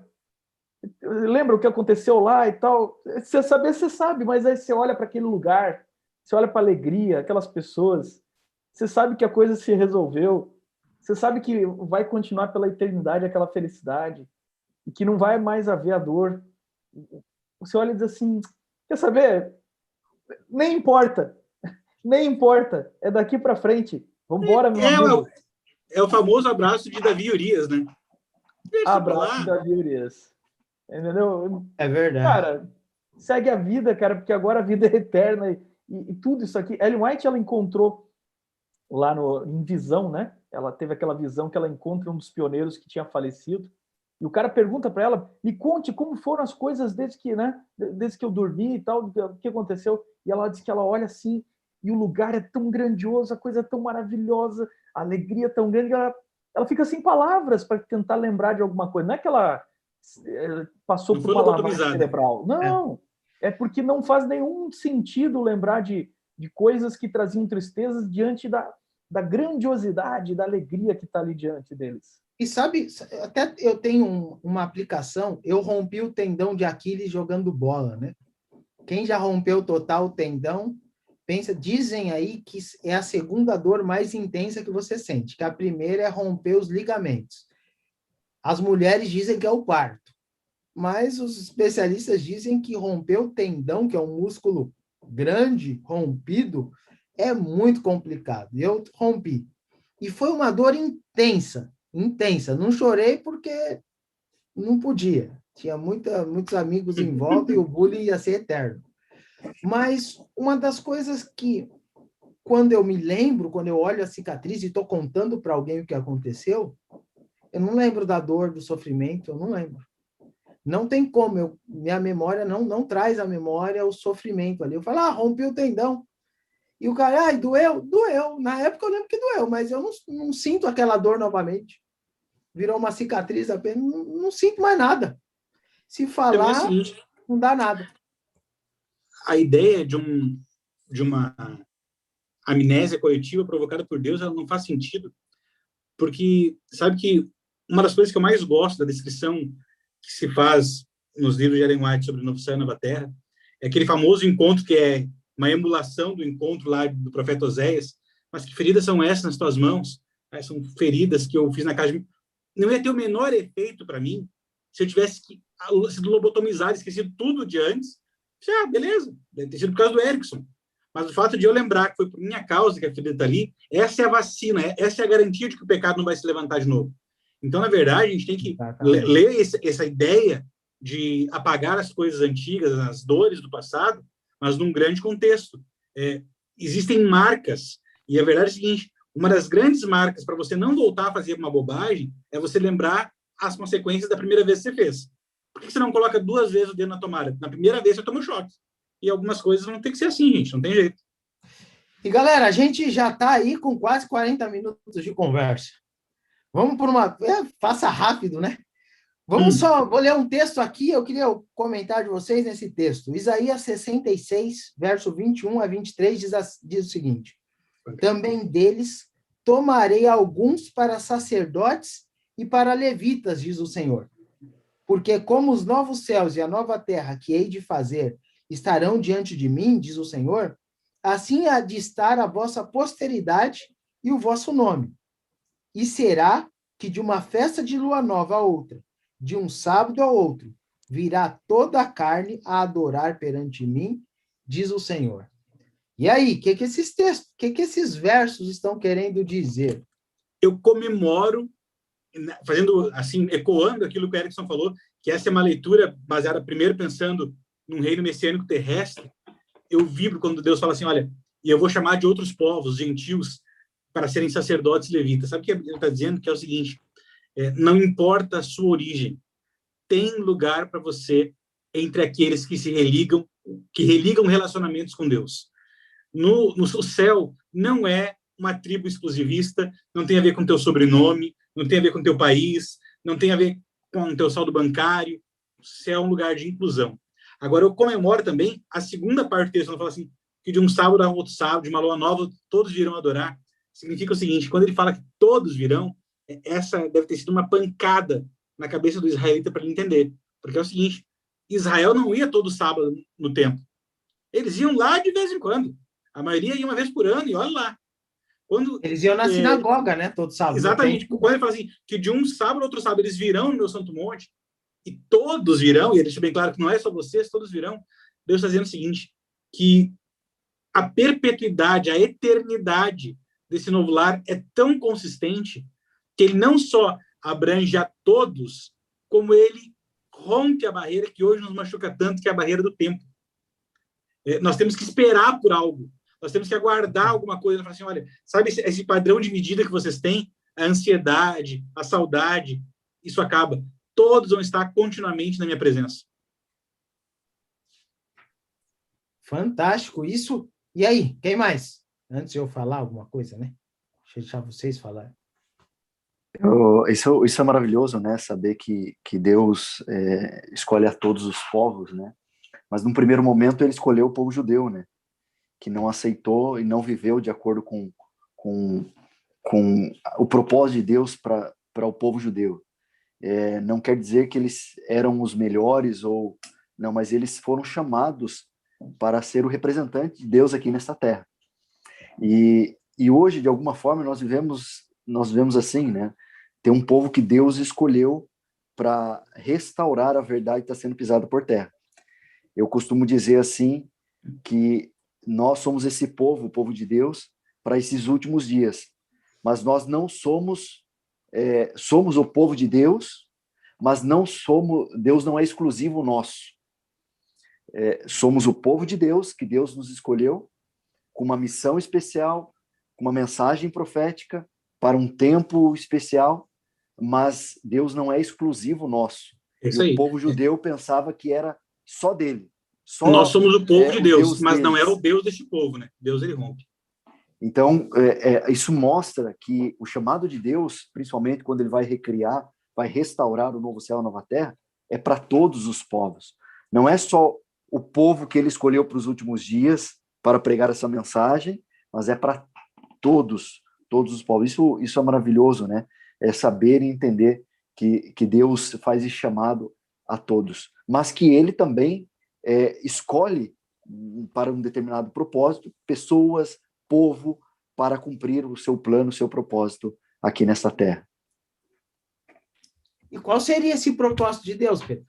Lembra o que aconteceu lá e tal? Você saber, você sabe, mas aí você olha para aquele lugar, você olha para a alegria, aquelas pessoas, você sabe que a coisa se resolveu, você sabe que vai continuar pela eternidade aquela felicidade, e que não vai mais haver a dor. Você olha e diz assim, quer saber? Nem importa, é daqui para frente, vamos embora, meu amigo.
É o famoso abraço de Davi Urias, né?
Abraço de Davi Urias. Entendeu?
É verdade.
Cara, segue a vida, cara, porque agora a vida é eterna e tudo isso aqui. Ellen White, ela encontrou lá em visão, né? Ela teve aquela visão que ela encontra um dos pioneiros que tinha falecido. E o cara pergunta para ela, me conte como foram as coisas desde que eu dormi e tal, o que aconteceu. E ela diz que ela olha assim, e o lugar é tão grandioso, a coisa é tão maravilhosa, a alegria é tão grande, ela fica sem palavras para tentar lembrar de alguma coisa. Não é que ela passou por uma lavagem cerebral. Não, é porque não faz nenhum sentido lembrar de coisas que traziam tristezas diante da grandiosidade, da alegria que está ali diante deles.
E sabe, até eu tenho uma aplicação, eu rompi o tendão de Aquiles jogando bola, né? Quem já rompeu total o tendão, dizem aí que é a segunda dor mais intensa que você sente, que a primeira é romper os ligamentos. As mulheres dizem que é o parto, mas os especialistas dizem que romper o tendão, que é um músculo grande, rompido, é muito complicado. Eu rompi. E foi uma dor intensa. Não chorei porque não podia. Tinha muitos amigos em volta e o bullying ia ser eterno. Mas uma das coisas que quando eu me lembro, quando eu olho a cicatriz e estou contando para alguém o que aconteceu, eu não lembro da dor, do sofrimento, eu não lembro. Não tem como, minha memória não traz à memória o sofrimento ali. Eu falo, rompi o tendão. E o cara, doeu? Doeu. Na época eu lembro que doeu, mas eu não sinto aquela dor novamente. Virou uma cicatriz apenas, não sinto mais nada. Se falar,
seguinte,
não dá nada.
A ideia de uma amnésia coletiva provocada por Deus, ela não faz sentido, porque sabe que uma das coisas que eu mais gosto da descrição que se faz nos livros de Ellen White sobre o Novo Céu e Nova Terra é aquele famoso encontro que é uma emulação do encontro lá do profeta Oséias. Mas que feridas são essas nas tuas mãos? São feridas que eu fiz na casa de... Não ia ter o menor efeito para mim se eu tivesse sido lobotomizado, esquecido tudo de antes. Beleza, deve ter sido por causa do Erickson. Mas o fato de eu lembrar que foi por minha causa que a ferida está ali, essa é a vacina, essa é a garantia de que o pecado não vai se levantar de novo. Então, na verdade, a gente tem que ler essa ideia de apagar as coisas antigas, as dores do passado, mas num grande contexto. Existem marcas, e a verdade é a seguinte, uma das grandes marcas para você não voltar a fazer uma bobagem é você lembrar as consequências da primeira vez que você fez. Por que você não coloca 2 vezes o dedo na tomada? Na primeira vez você toma um choque. E algumas coisas vão ter que ser assim, gente, não tem jeito.
E, galera, a gente já está aí com quase 40 minutos de conversa. Vamos por uma... faça rápido, né? Vou ler um texto aqui, eu queria comentar de vocês nesse texto. Isaías 66, verso 21 a 23, diz o seguinte: também deles tomarei alguns para sacerdotes e para levitas, diz o Senhor. Porque como os novos céus e a nova terra que hei de fazer estarão diante de mim, diz o Senhor, assim há de estar a vossa posteridade e o vosso nome. E será que de uma festa de lua nova a outra, de um sábado a outro, virá toda a carne a adorar perante mim, diz o Senhor. E aí, o que esses textos, o que esses versos estão querendo dizer?
Eu comemoro, fazendo assim, ecoando aquilo que o Erickson falou, que essa é uma leitura baseada primeiro pensando num reino messiânico terrestre. Eu vibro quando Deus fala assim, olha, e eu vou chamar de outros povos, gentios, para serem sacerdotes levitas. Sabe o que ele está dizendo? Que é o seguinte, não importa a sua origem, tem lugar para você entre aqueles que religam relacionamentos com Deus. No céu, não é uma tribo exclusivista, não tem a ver com teu sobrenome, não tem a ver com teu país, não tem a ver com teu saldo bancário. O céu é um lugar de inclusão. Agora, eu comemoro também a segunda parte do texto, quando fala assim, que de um sábado a outro sábado, de uma lua nova, todos virão adorar. Significa o seguinte, quando ele fala que todos virão, essa deve ter sido uma pancada na cabeça do israelita para ele entender. Porque é o seguinte, Israel não ia todo sábado no templo. Eles iam lá de vez em quando. A maioria ia uma vez por ano, e olha lá.
Eles iam na sinagoga, né? Todo sábado.
Exatamente. Quando ele fala assim, que de um sábado ao outro sábado eles virão no meu santo monte, e todos virão, e ele deixa bem claro que não é só vocês, todos virão. Deus está dizendo o seguinte, que a perpetuidade, a eternidade desse novo lar é tão consistente que ele não só abrange a todos, como ele rompe a barreira que hoje nos machuca tanto, que é a barreira do tempo. Nós temos que esperar por algo. Nós temos que aguardar alguma coisa. Falar assim, olha, sabe esse padrão de medida que vocês têm? A ansiedade, a saudade, isso acaba. Todos vão estar continuamente na minha presença.
Fantástico. Isso. E aí, quem mais? Antes de eu falar alguma coisa, né? Deixa eu deixar vocês falarem.
Isso é maravilhoso, né? Saber que Deus escolhe a todos os povos, né? Mas, num primeiro momento, ele escolheu o povo judeu, né? Que não aceitou e não viveu de acordo com o propósito de Deus para o povo judeu. Não quer dizer que eles eram os melhores, não, mas eles foram chamados para ser o representante de Deus aqui nesta terra. E hoje, de alguma forma, nós vivemos assim, né? Tem um povo que Deus escolheu para restaurar a verdade que está sendo pisada por terra. Eu costumo dizer assim, que nós somos esse povo, o povo de Deus, para esses últimos dias. Mas nós não somos o povo de Deus, mas Deus não é exclusivo nosso. Somos o povo de Deus, que Deus nos escolheu, com uma missão especial, com uma mensagem profética, para um tempo especial, mas Deus não é exclusivo nosso.
Isso
E
aí.
o povo judeu pensava que era só dele.
Nós somos o povo de
o
Deus, mas
deles.
não é o Deus deste povo, né? Deus, ele rompe.
Então, isso mostra que o chamado de Deus, principalmente quando ele vai recriar, vai restaurar o novo céu e a nova terra, é para todos os povos. Não é só o povo que ele escolheu para os últimos dias para pregar essa mensagem, mas é para todos os povos. Isso é maravilhoso, né? É saber e entender que Deus faz esse chamado a todos, mas que ele também escolhe para um determinado propósito pessoas, povo, para cumprir o seu plano, o seu propósito aqui nessa terra.
E qual seria esse propósito de Deus, Pedro?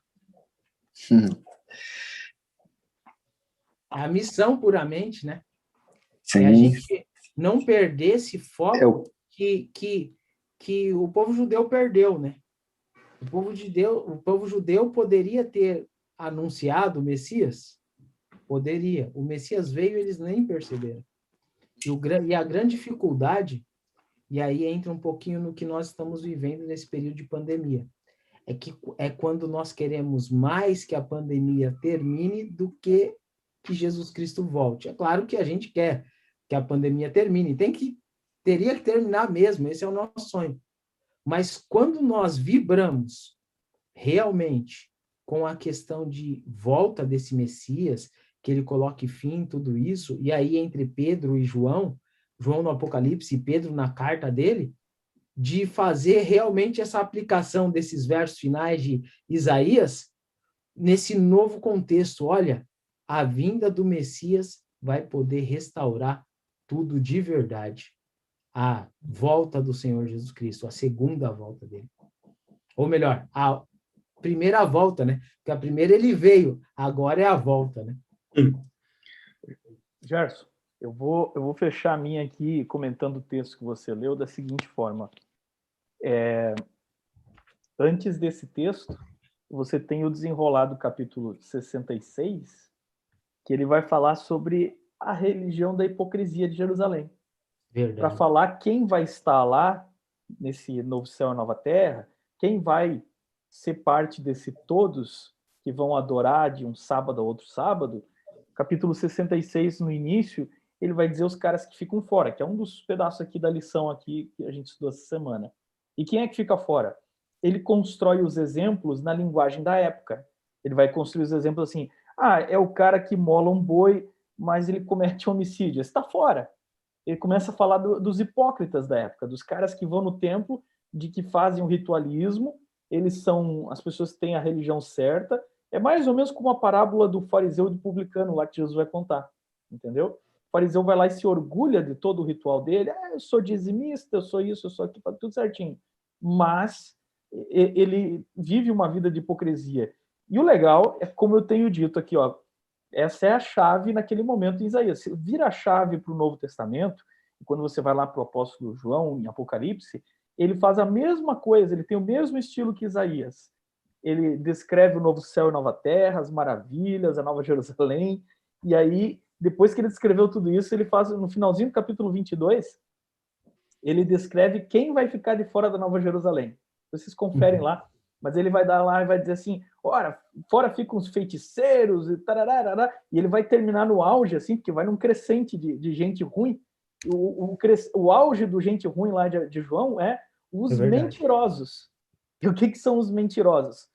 A missão puramente, né?
Sim.
É a gente não perder esse foco que o povo judeu perdeu, né? O povo judeu poderia ter anunciado o Messias? Poderia. O Messias veio e eles nem perceberam. E a grande dificuldade, e aí entra um pouquinho no que nós estamos vivendo nesse período de pandemia, é quando nós queremos mais que a pandemia termine do que Jesus Cristo volte. É claro que a gente quer que a pandemia termine, teria que terminar mesmo, esse é o nosso sonho. Mas quando nós vibramos realmente com a questão de volta desse Messias, que ele coloque fim em tudo isso, e aí entre Pedro e João no Apocalipse e Pedro na carta dele, de fazer realmente essa aplicação desses versos finais de Isaías nesse novo contexto. Olha, a vinda do Messias vai poder restaurar tudo de verdade. A volta do Senhor Jesus Cristo, a segunda volta dele. Ou melhor, a primeira volta, né? Porque a primeira ele veio, agora é a volta, né?
Gerson, eu vou fechar a minha aqui comentando o texto que você leu da seguinte forma. Antes desse texto, você tem o desenrolar do capítulo 66, que ele vai falar sobre a religião da hipocrisia de Jerusalém. Para falar quem vai estar lá nesse novo céu e nova terra, quem vai ser parte desse todos que vão adorar de um sábado a outro sábado. Capítulo 66, no início, ele vai dizer os caras que ficam fora, que é um dos pedaços aqui da lição aqui que a gente estudou essa semana. E quem é que fica fora? Ele constrói os exemplos na linguagem da época. Ele vai construir os exemplos assim, é o cara que mola um boi, mas ele comete homicídio. Esse está fora. Ele começa a falar dos hipócritas da época, dos caras que vão no templo, de que fazem o ritualismo, as pessoas que têm a religião certa. É mais ou menos como a parábola do fariseu e do publicano lá que Jesus vai contar, entendeu? O fariseu vai lá e se orgulha de todo o ritual dele. Eu sou dizimista, eu sou isso, eu sou aquilo, tudo certinho. Mas ele vive uma vida de hipocrisia. E o legal é, como eu tenho dito aqui, essa é a chave naquele momento em Isaías. Você vira a chave para o Novo Testamento, e quando você vai lá para o apóstolo João, em Apocalipse, ele faz a mesma coisa, ele tem o mesmo estilo que Isaías. Ele descreve o novo céu e nova terra, as maravilhas, a nova Jerusalém, e aí, depois que ele descreveu tudo isso, ele faz, no finalzinho do capítulo 22, ele descreve quem vai ficar de fora da nova Jerusalém. Vocês conferem lá, mas ele vai dar lá e vai dizer assim, ora, fora ficam os feiticeiros e tararara, e ele vai terminar no auge, assim, porque vai num crescente de gente ruim. O auge do gente ruim lá de João é os mentirosos. E o que são os mentirosos?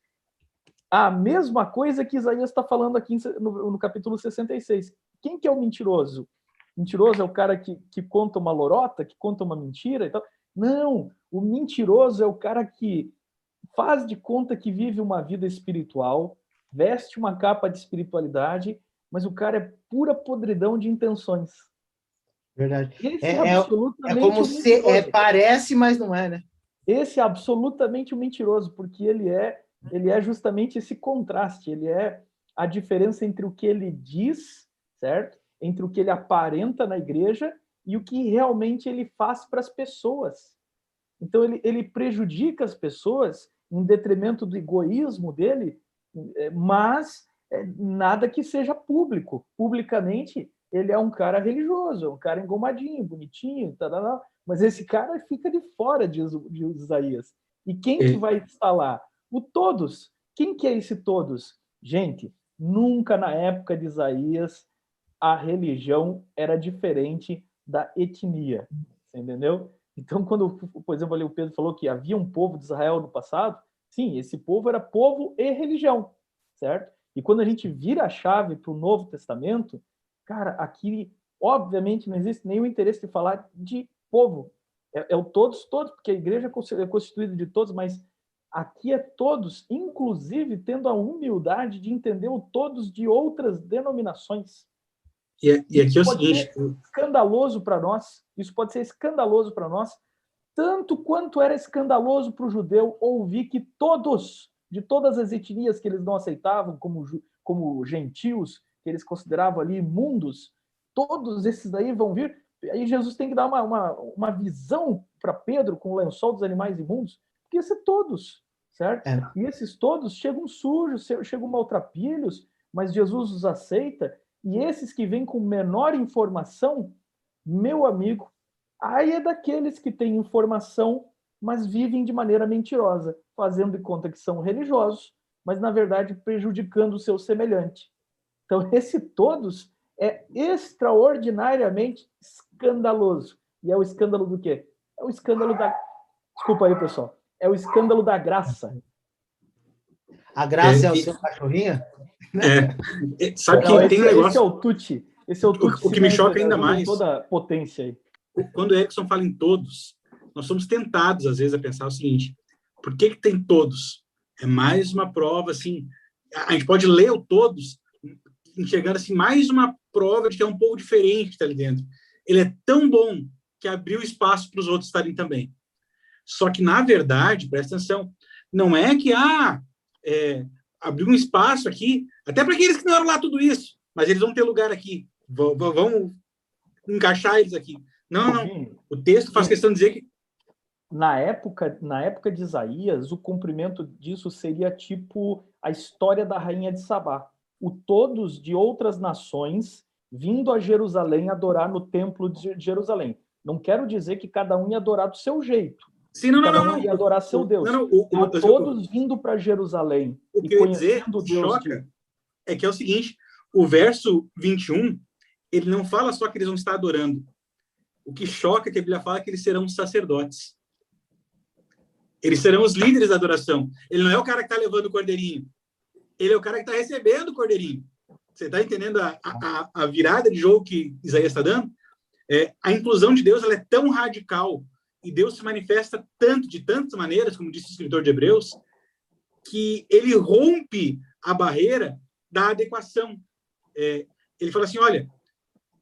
A mesma coisa que Isaías está falando aqui no capítulo 66. Quem que é o mentiroso? Mentiroso é o cara que conta uma lorota, que conta uma mentira e tal. Não, o mentiroso é o cara que faz de conta que vive uma vida espiritual, veste uma capa de espiritualidade, mas o cara é pura podridão de intenções.
Verdade.
Esse é absolutamente
como se parece, mas não é, né?
Esse é absolutamente o mentiroso, porque ele é justamente esse contraste, ele é a diferença entre o que ele diz, certo? Entre o que ele aparenta na igreja e o que realmente ele faz para as pessoas. Então, ele prejudica as pessoas em detrimento do egoísmo dele, mas nada que seja público. Publicamente, ele é um cara religioso, é um cara engomadinho, bonitinho, mas esse cara fica de fora de Isaías. E quem que vai estar lá? O todos. Quem que é esse todos? Gente, nunca na época de Isaías a religião era diferente da etnia, você entendeu? Então, quando, por exemplo, ali o Pedro falou que havia um povo de Israel no passado, sim, esse povo era povo e religião, certo? E quando a gente vira a chave para o Novo Testamento, cara, aqui, obviamente, não existe nenhum interesse de falar de povo. É o todos, porque a igreja é constituída de todos, mas aqui é todos, inclusive tendo a humildade de entender o todos de outras denominações.
E aqui é o seguinte...
Escandaloso para nós, isso pode ser escandaloso para nós, tanto quanto era escandaloso para o judeu ouvir que todos, de todas as etnias que eles não aceitavam como gentios, que eles consideravam ali imundos, todos esses daí vão vir. Aí Jesus tem que dar uma visão para Pedro com o lençol dos animais imundos, porque esses todos, certo? E esses todos chegam sujos, chegam maltrapilhos, mas Jesus os aceita. E esses que vêm com menor informação, meu amigo, aí é daqueles que têm informação, mas vivem de maneira mentirosa, fazendo de conta que são religiosos, mas na verdade prejudicando o seu semelhante. Então esse todos é extraordinariamente escandaloso. E é o escândalo do quê? É o escândalo da... Desculpa aí, pessoal. É o escândalo da graça.
A graça é o seu cachorrinho?
Sabe que tem um negócio...
Esse é o Tuti. Esse é o Tuti.
O que me choca ainda mais...
Toda a potência aí.
Quando o Erickson fala em todos, nós somos tentados, às vezes, a pensar o seguinte: por que tem todos? É mais uma prova, assim... A gente pode ler o todos enxergando, assim, mais uma prova de que é um pouco diferente que está ali dentro. Ele é tão bom que abriu espaço para os outros estarem também. Só que, na verdade, presta atenção, não é que abriu um espaço aqui, até para aqueles que não eram lá tudo isso, mas eles vão ter lugar aqui, vão encaixar eles aqui. Não. O texto faz questão de dizer que...
Na época de Isaías, o cumprimento disso seria tipo a história da rainha de Sabá. O todos de outras nações vindo a Jerusalém adorar no templo de Jerusalém. Não quero dizer que cada um ia adorar do seu jeito.
Sim, cada um
ia adorar seu Deus. Todos vindo para Jerusalém.
O que eu ia dizer, o que choca, é que é o seguinte, o verso 21, ele não fala só que eles vão estar adorando. O que choca é que a Bíblia fala que eles serão sacerdotes. Eles serão os líderes da adoração. Ele não é o cara que está levando o cordeirinho. Ele é o cara que está recebendo o cordeirinho. Você está entendendo a virada de jogo que Isaías está dando? A inclusão de Deus ela é tão radical e Deus se manifesta de tantas maneiras, como disse o escritor de Hebreus, que ele rompe a barreira da adequação. Ele fala assim, olha,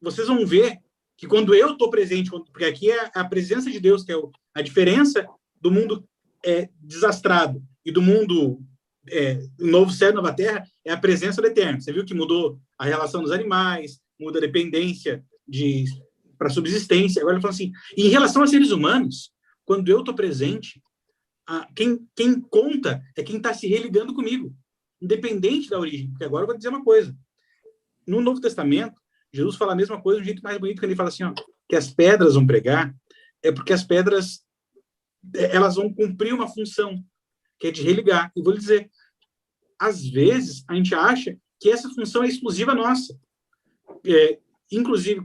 vocês vão ver que quando eu estou presente, porque aqui é a presença de Deus, que é a diferença do mundo desastrado e do mundo novo céu e nova terra, é a presença do Eterno. Você viu que mudou a relação dos animais, muda a dependência para subsistência. Agora ele fala assim, em relação a seres humanos, quando eu estou presente, quem conta é quem está se religando comigo, independente da origem. Porque agora eu vou dizer uma coisa. No Novo Testamento, Jesus fala a mesma coisa de um jeito mais bonito, quando ele fala assim, que as pedras vão pregar, é porque as pedras elas vão cumprir uma função, que é de religar. E vou lhe dizer, às vezes, a gente acha que essa função é exclusiva nossa. Inclusive,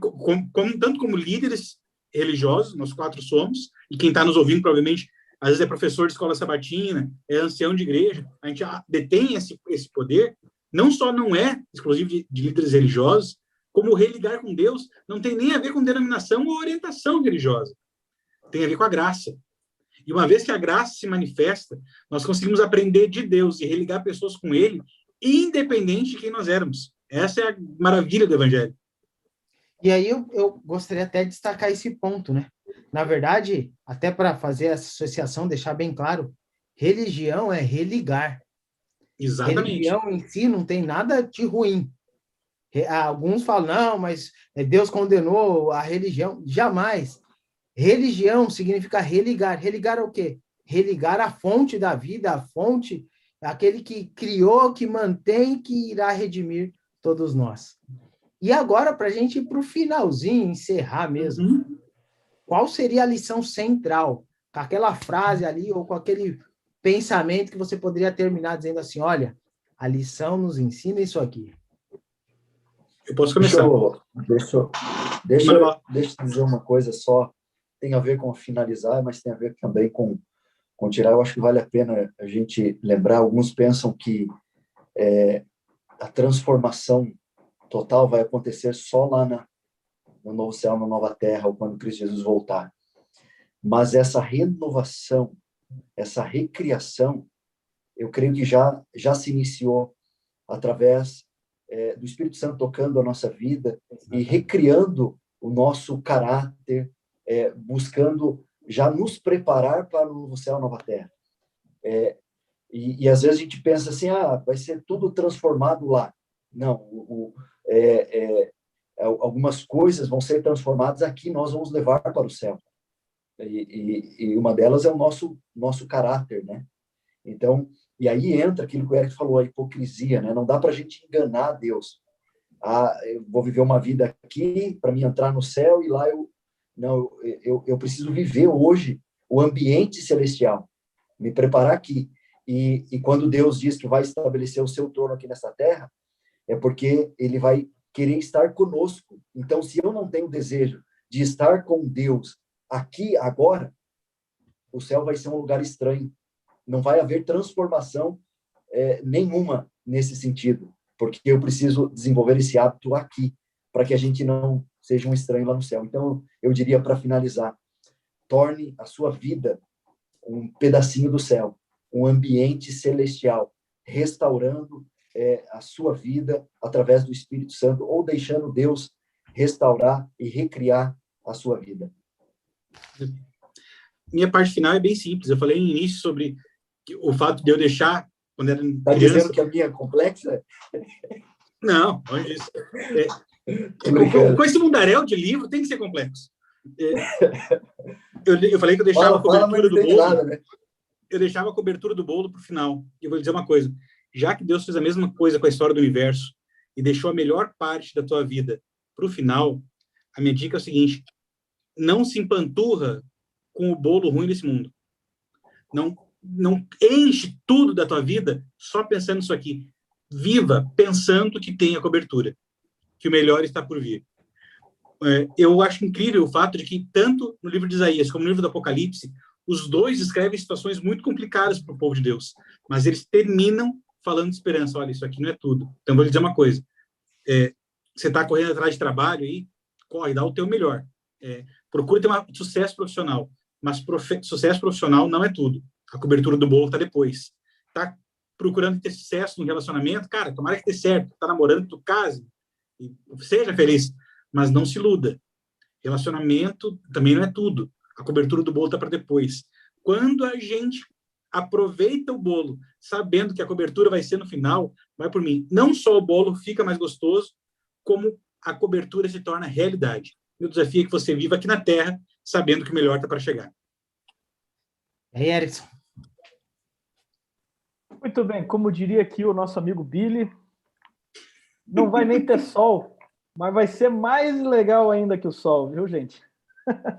tanto como líderes religiosos, nós 4 somos, e quem está nos ouvindo, provavelmente, às vezes é professor de escola sabatina, é ancião de igreja, a gente detém esse poder, não só não é exclusivo de líderes religiosos, como religar com Deus não tem nem a ver com denominação ou orientação religiosa. Tem a ver com a graça. E uma vez que a graça se manifesta, nós conseguimos aprender de Deus e religar pessoas com Ele, independente de quem nós éramos. Essa é a maravilha do Evangelho.
E aí eu gostaria até de destacar esse ponto, né? Na verdade, até para fazer essa associação, deixar bem claro, religião é religar.
Exatamente.
Religião em si não tem nada de ruim. Alguns falam, não, mas Deus condenou a religião. Jamais. Religião significa religar. Religar é o quê? Religar a fonte da vida, a fonte, aquele que criou, que mantém, que irá redimir todos nós. E agora, para a gente ir para o finalzinho, encerrar mesmo, qual seria a lição central? Com aquela frase ali, ou com aquele pensamento que você poderia terminar dizendo assim, olha, a lição nos ensina isso aqui.
Eu posso começar.
Deixa eu dizer uma coisa só. Tem a ver com finalizar, mas tem a ver também com tirar. Eu acho que vale a pena a gente lembrar. Alguns pensam que a transformação total vai acontecer só lá no novo céu, na nova terra, ou quando Cristo Jesus voltar. Mas essa renovação, essa recriação, eu creio que já se iniciou através do Espírito Santo tocando a nossa vida e recriando o nosso caráter, buscando já nos preparar para o novo céu, nova terra. E às vezes a gente pensa assim, vai ser tudo transformado lá. Não, algumas coisas vão ser transformadas aqui, nós vamos levar para o céu. E uma delas é o nosso caráter, né? Então, e aí entra aquilo que o Eric falou, a hipocrisia, né? Não dá para a gente enganar Deus. Eu vou viver uma vida aqui para mim entrar no céu e lá eu preciso viver hoje o ambiente celestial, me preparar aqui. E quando Deus diz que vai estabelecer o seu trono aqui nessa terra, é porque ele vai querer estar conosco. Então, se eu não tenho desejo de estar com Deus aqui, agora, o céu vai ser um lugar estranho. Não vai haver transformação nenhuma nesse sentido, porque eu preciso desenvolver esse hábito aqui, para que a gente não seja um estranho lá no céu. Então, eu diria, para finalizar, torne a sua vida um pedacinho do céu, um ambiente celestial, restaurando a sua vida através do Espírito Santo, ou deixando Deus restaurar e recriar a sua vida.
Minha parte final é bem simples. Eu falei no início sobre o fato de eu deixar, quando era criança...
Está dizendo que a minha é complexa?
Não, não é isso. Com esse mundaréu de livro, tem que ser complexo. Eu falei que eu deixava a cobertura do bolo. Nada, né? Eu deixava a cobertura do bolo para o final. E eu vou dizer uma coisa. Já que Deus fez a mesma coisa com a história do universo e deixou a melhor parte da tua vida para o final, a minha dica é o seguinte: não se empanturra com o bolo ruim desse mundo. Não enche tudo da tua vida só pensando nisso aqui. Viva pensando que tem a cobertura, que o melhor está por vir. Eu acho incrível o fato de que, tanto no livro de Isaías como no livro do Apocalipse, os dois descrevem situações muito complicadas para o povo de Deus, mas eles terminam falando de esperança. Olha, isso aqui não é tudo. Então, vou lhe dizer uma coisa. Você está correndo atrás de trabalho aí, corre, dá o teu melhor. Procura ter um sucesso profissional, mas sucesso profissional não é tudo. A cobertura do bolo está depois. Está procurando ter sucesso no relacionamento, cara, tomara que dê certo. Está namorando, tu case, e seja feliz, mas não se iluda. Relacionamento também não é tudo. A cobertura do bolo está para depois. Quando a gente aproveita o bolo, sabendo que a cobertura vai ser no final, vai por mim. Não só o bolo fica mais gostoso, como a cobertura se torna realidade. Meu desafio é que você viva aqui na Terra, sabendo que o melhor está para chegar.
Erickson.
Muito bem, como diria aqui o nosso amigo Billy, não vai nem ter sol, mas vai ser mais legal ainda que o sol, viu, gente?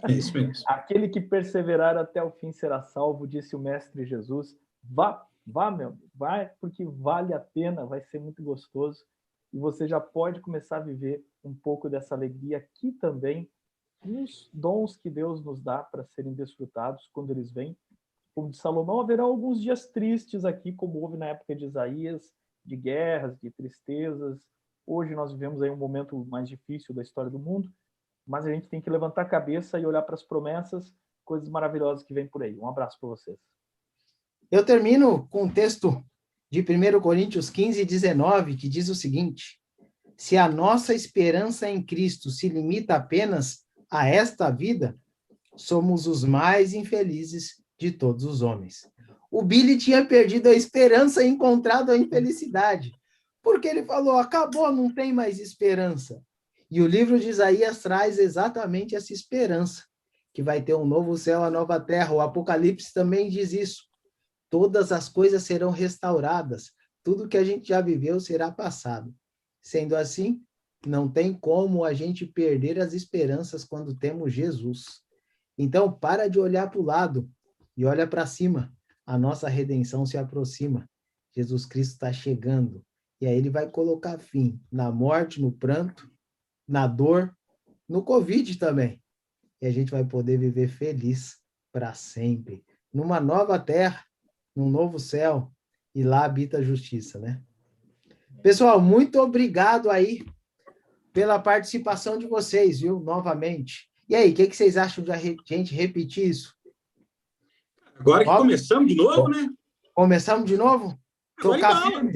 É isso mesmo.
Aquele que perseverar até o fim será salvo, disse o Mestre Jesus. Vá, meu amigo, vai, porque vale a pena, vai ser muito gostoso. E você já pode começar a viver um pouco dessa alegria aqui também, nos dons que Deus nos dá para serem desfrutados quando eles vêm. Como de Salomão, haverá alguns dias tristes aqui, como houve na época de Isaías, de guerras, de tristezas. Hoje nós vivemos aí um momento mais difícil da história do mundo, mas a gente tem que levantar a cabeça e olhar para as promessas, coisas maravilhosas que vêm por aí. Um abraço para vocês.
Eu termino com um texto de 1 Coríntios 15, 19, que diz o seguinte: se a nossa esperança em Cristo se limita apenas a esta vida, somos os mais infelizes de todos os homens. O Billy tinha perdido a esperança e encontrado a infelicidade, porque ele falou, acabou, não tem mais esperança. E o livro de Isaías traz exatamente essa esperança, que vai ter um novo céu, a nova terra. O Apocalipse também diz isso. Todas as coisas serão restauradas, tudo que a gente já viveu será passado. Sendo assim, Não tem como a gente perder as esperanças quando temos Jesus. Então, para de olhar para o lado e olha para cima. A nossa redenção se aproxima. Jesus Cristo está chegando. E aí ele vai colocar fim na morte, no pranto, na dor, no Covid também. E a gente vai poder viver feliz para sempre. Numa nova terra, num novo céu. E lá habita a justiça, né? Pessoal, muito obrigado aí pela participação de vocês, viu? Novamente. E aí, o que vocês acham de a gente repetir isso?
Agora que começamos de novo, né?
Começamos de novo? Tocar firme?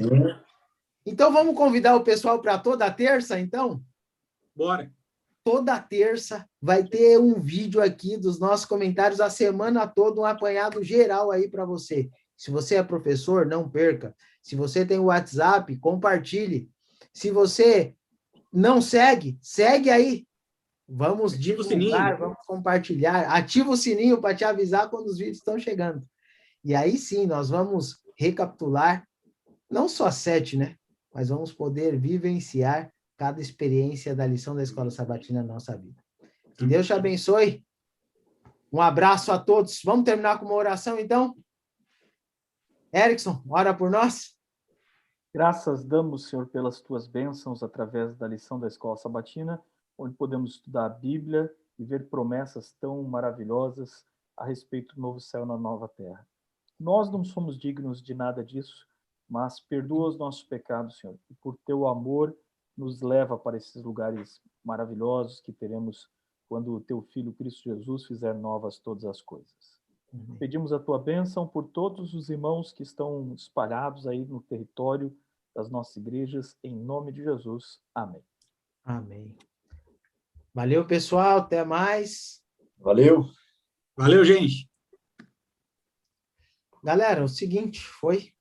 Então, vamos convidar o pessoal para toda terça, então?
Bora.
Toda terça vai ter um vídeo aqui dos nossos comentários a semana toda, um apanhado geral aí para você. Se você é professor, não perca. Se você tem o WhatsApp, compartilhe. Se você não segue, segue aí. Vamos divulgar, vamos compartilhar. Ativa o sininho para te avisar quando os vídeos estão chegando. E aí sim, nós vamos recapitular, não só 7, né? Mas vamos poder vivenciar cada experiência da lição da Escola Sabatina na nossa vida. Que Deus te abençoe. Um abraço a todos. Vamos terminar com uma oração, então? Erickson, ora por nós.
Graças damos, Senhor, pelas tuas bênçãos através da lição da Escola Sabatina, onde podemos estudar a Bíblia e ver promessas tão maravilhosas a respeito do novo céu e na nova terra. Nós não somos dignos de nada disso, mas perdoa os nossos pecados, Senhor, e por teu amor nos leva para esses lugares maravilhosos que teremos quando o teu Filho Cristo Jesus fizer novas todas as coisas. Pedimos a tua bênção por todos os irmãos que estão espalhados aí no território das nossas igrejas, em nome de Jesus. Amém.
Amém. Valeu, pessoal. Até mais.
Valeu.
Valeu, gente.
Galera, é o seguinte, foi